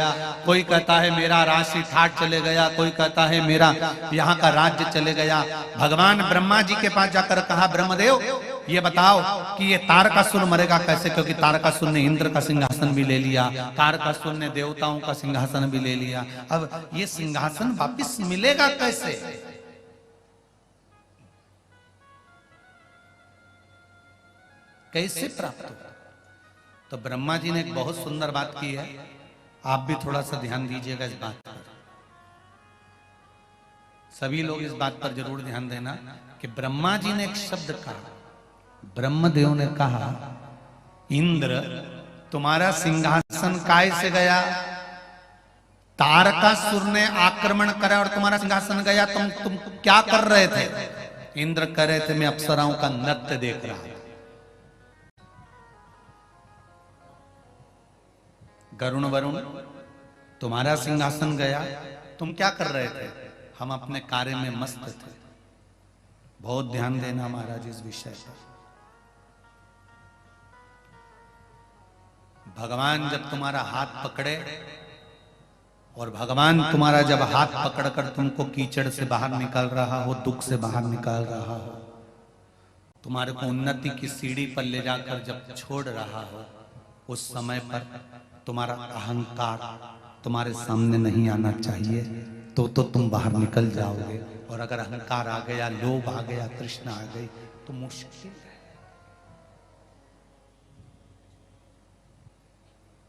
कोई कहता है मेरा राशि ठाट चले गया, कोई कहता है मेरा यहाँ का राज्य चले गया। भगवान ब्रह्मा जी के पास जाकर कहा, ब्रह्मदेव ये बताओ कि ये तारकासुर मरेगा कैसे, क्योंकि तारकासुर ने इंद्र का सिंहासन भी ले लिया, तारकासुर ने देवताओं का सिंहासन भी ले लिया, अब ये सिंहासन वापिस मिलेगा कैसे? कैसे प्राप्त होगा? तो ब्रह्मा जी ने एक बहुत सुंदर बात की है, आप भी थोड़ा सा ध्यान दीजिएगा इस बात पर। सभी लोग इस बात पर जरूर ध्यान देना कि ब्रह्मा जी ने एक शब्द कहा, ब्रह्मदेव ने कहा, इंद्र तुम्हारा सिंहासन काय से गया? तारकासुर ने आक्रमण करा और तुम्हारा सिंहासन गया, तुम क्या कर रहे थे? इंद्र कह रहे थे मैं अप्सराओं का नृत्य देख रहा था। गरुण वरुण तुम्हारा सिंहासन गया, तुम क्या कर रहे थे? हम अपने कार्य में मस्त थे। बहुत ध्यान देना महाराज इस विषय पर। भगवान जब तुम्हारा हाथ पकड़े और भगवान तुम्हारा जब हाथ पकड़कर तुमको कीचड़ से बाहर निकाल रहा हो, दुख से बाहर निकाल रहा हो, तुम्हारे को उन्नति की सीढ़ी पर ले जाकर जब छोड़ रहा हो, उस समय पर तुम्हारा अहंकार तुम्हारे सामने नहीं आना चाहिए, तो तुम बाहर निकल जाओगे। और अगर अहंकार आ गया, लोभ आ गया, तृष्णा आ गई तो मुश्किल है।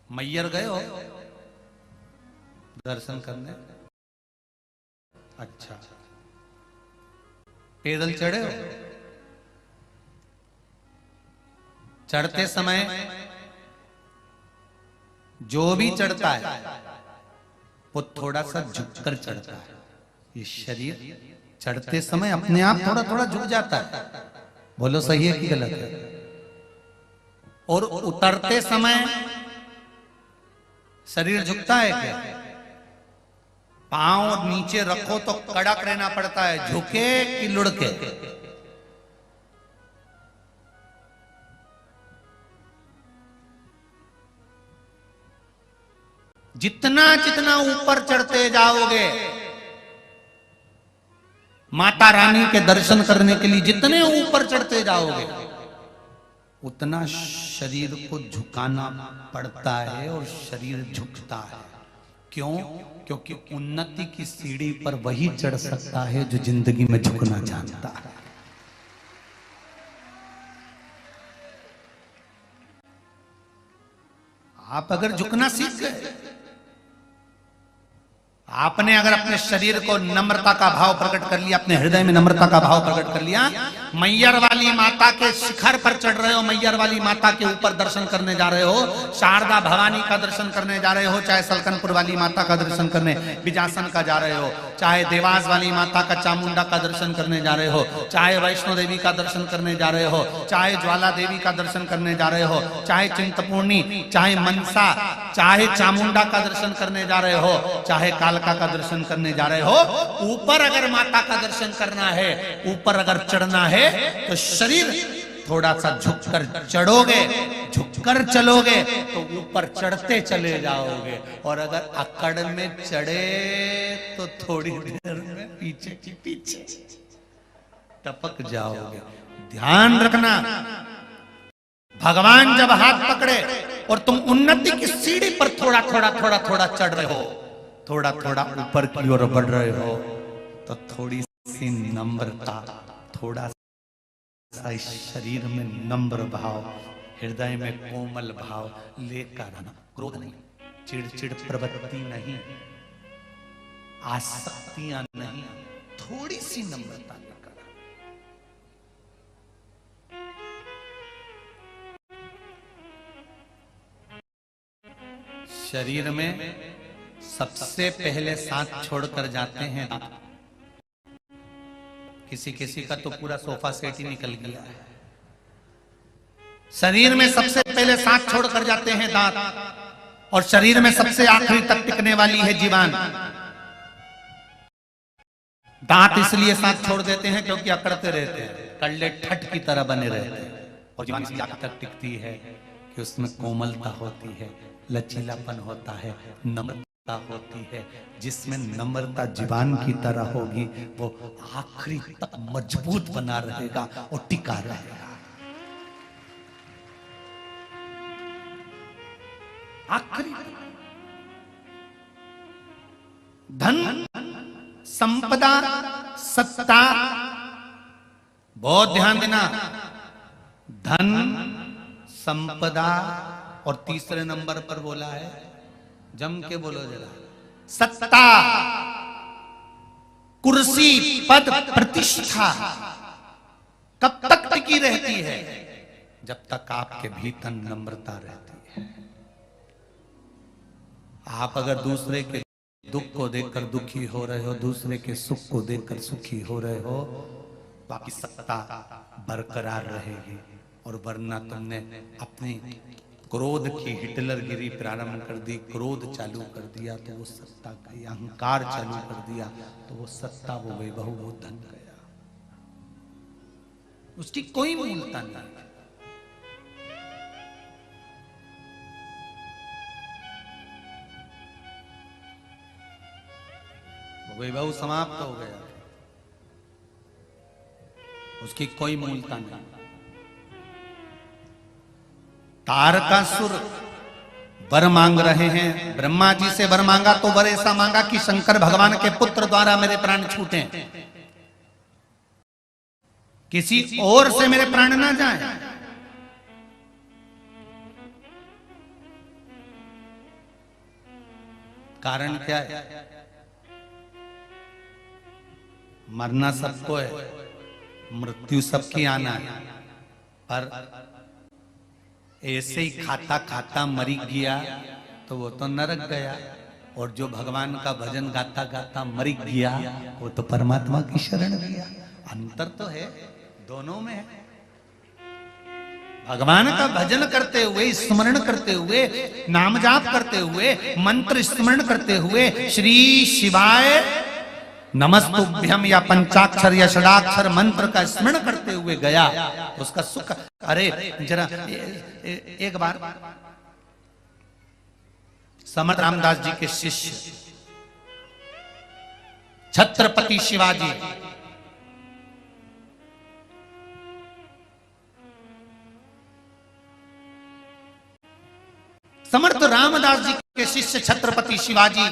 मैयर गए हो दर्शन करने? अच्छा, पैदल चढ़े हो? चढ़ते समय जो भी चढ़ता है वो थोड़ा सा झुककर चढ़ता है। ये शरीर चढ़ते समय अपने आप थोड़ा थोड़ा झुक जाता है, बोलो सही है कि गलत है? और उतरते समय शरीर झुकता है क्या? पांव नीचे रखो तो कड़क रहना पड़ता है, झुके कि लुढ़के? जितना जितना ऊपर चढ़ते जाओगे, माता रानी के दर्शन करने के लिए जितने ऊपर चढ़ते जाओगे, उतना शरीर को झुकाना पड़ता है और शरीर झुकता है। क्यों? क्योंकि उन्नति की सीढ़ी पर वही चढ़ सकता है जो जिंदगी में झुकना जानता है। आप अगर झुकना सीख गए, आपने अगर अपने शरीर को नम्रता का भाव प्रकट कर लिया, अपने हृदय में नम्रता का भाव प्रकट कर लिया, मैयर वाली माता के शिखर पर चढ़ रहे हो, मैयर वाली माता के ऊपर दर्शन करने जा रहे हो, शारदा भवानी का दर्शन करने जा रहे हो, चाहे सलकनपुर वाली माता का दर्शन करने बिजासन का जा रहे हो, चाहे देवास वाली माता का चामुंडा का दर्शन करने जा रहे हो, चाहे वैष्णो देवी का दर्शन करने जा रहे हो, चाहे ज्वाला देवी का दर्शन करने जा रहे हो, चाहे चिंतपूर्णी, चाहे मनसा, चाहे चामुंडा का दर्शन करने जा रहे हो, चाहे कालका का दर्शन करने जा रहे हो, ऊपर अगर माता का दर्शन करना है, ऊपर अगर चढ़ना है, तो शरीर थोड़ा सा झुककर चढ़ोगे, झुककर चलोगे तो ऊपर चढ़ते चले जाओगे। और अगर अकड़ में चढ़े तो थोड़ी देर में पीछे की पीछे टपक जाओगे। ध्यान रखना, भगवान जब हाथ पकड़े और तुम उन्नति की सीढ़ी पर थोड़ा थोड़ा थोड़ा थोड़ा चढ़ रहे हो, थोड़ा थोड़ा ऊपर की ओर बढ़ रहे हो, तो थोड़ी सी नम्रता, थोड़ा सा शरीर में नम्र भाव, हृदय में कोमल भाव लेकर आना। क्रोध नहीं, चिड़चिड़ प्रवृत्ति नहीं, आसक्तियां नहीं, थोड़ी सी नम्रता लेकर आना। शरीर में सबसे पहले सांस छोड़कर जाते हैं दांत। किसी किसी का तो पूरा सोफा सेट ही निकल गया है। शरीर में सबसे पहले सांस छोड़कर जाते हैं दांत, और शरीर में सबसे आखिरी तक टिकने वाली है जीवान। दांत इसलिए सांस छोड़ देते हैं क्योंकि अकड़ते रहते हैं, कल्ले ठट की तरह बने रहते हैं। और जीवन इसी आखिर तक टिकती है कि उसमें कोमलता होती है, लचीलापन होता है, नम्रता होती है। जिसमें नम्रता जीवान की तरह होगी वो आखिरी तक मजबूत बना रहेगा और टिका रहेगा। आखिरी धन, संपदा, सत्ता, बहुत ध्यान देना, धन, संपदा और तीसरे नंबर पर बोला है, जम के बोलो जरा, सत्ता, कुर्सी, पद, प्रतिष्ठा कब तक टिकी रहती है? जब तक आपके भीतर नम्रता रहती है। आप अगर दूसरे के दुख को देखकर दुखी हो रहे हो, दूसरे के सुख को देखकर सुखी हो रहे हो, तो आपकी सत्ता बरकरार रहेगी। और वरना तुमने अपनी क्रोध की हिटलरगिरी प्रारंभ कर दी, क्रोध चालू कर दिया तो वो सत्ता गई, अहंकार चालू कर दिया तो वो सत्ता, वो वैभव, वो धन गया, उसकी कोई मूलता नहीं। वैभव समाप्त हो गया, उसकी कोई मूलता नहीं। तारकासुर वर मांग रहे हैं, ब्रह्मा जी से वर मांगा तो वर ऐसा मांगा कि शंकर भगवान के पुत्र द्वारा मेरे प्राण छूटे, किसी और से मेरे प्राण ना जाए। कारण क्या है? मरना सबको है, मृत्यु सबकी आना है, पर ऐसे ही खाता खाता मरी गया तो वो तो नरक गया, और जो भगवान का भजन गाता गाता मरी गया वो तो परमात्मा की शरण गया। अंतर तो है, दोनों में है। भगवान का भजन करते हुए, स्मरण करते हुए, नाम जाप करते हुए, मंत्र स्मरण करते हुए, श्री शिवाय नमस्तुभ्यम या पंचाक्षर या षडाक्षर मंत्र का स्मरण करते हुए गया, उसका सुख। अरे जरा एक बार समर्थ रामदास जी के शिष्य छत्रपति शिवाजी समर्थ रामदास जी के शिष्य छत्रपति शिवाजी,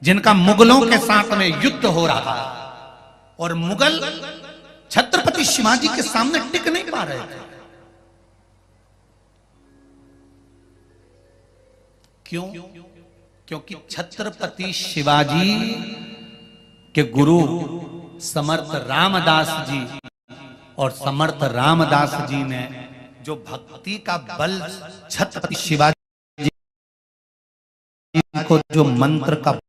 जिनका मुगलों के साथ में युद्ध हो रहा था और मुगल छत्रपति शिवाजी के सामने टिक नहीं पा रहे थे। क्यों? क्योंकि छत्रपति शिवाजी के गुरु समर्थ रामदास जी, और समर्थ रामदास जी ने जो भक्ति का बल छत्रपति शिवाजी को, जो मंत्र का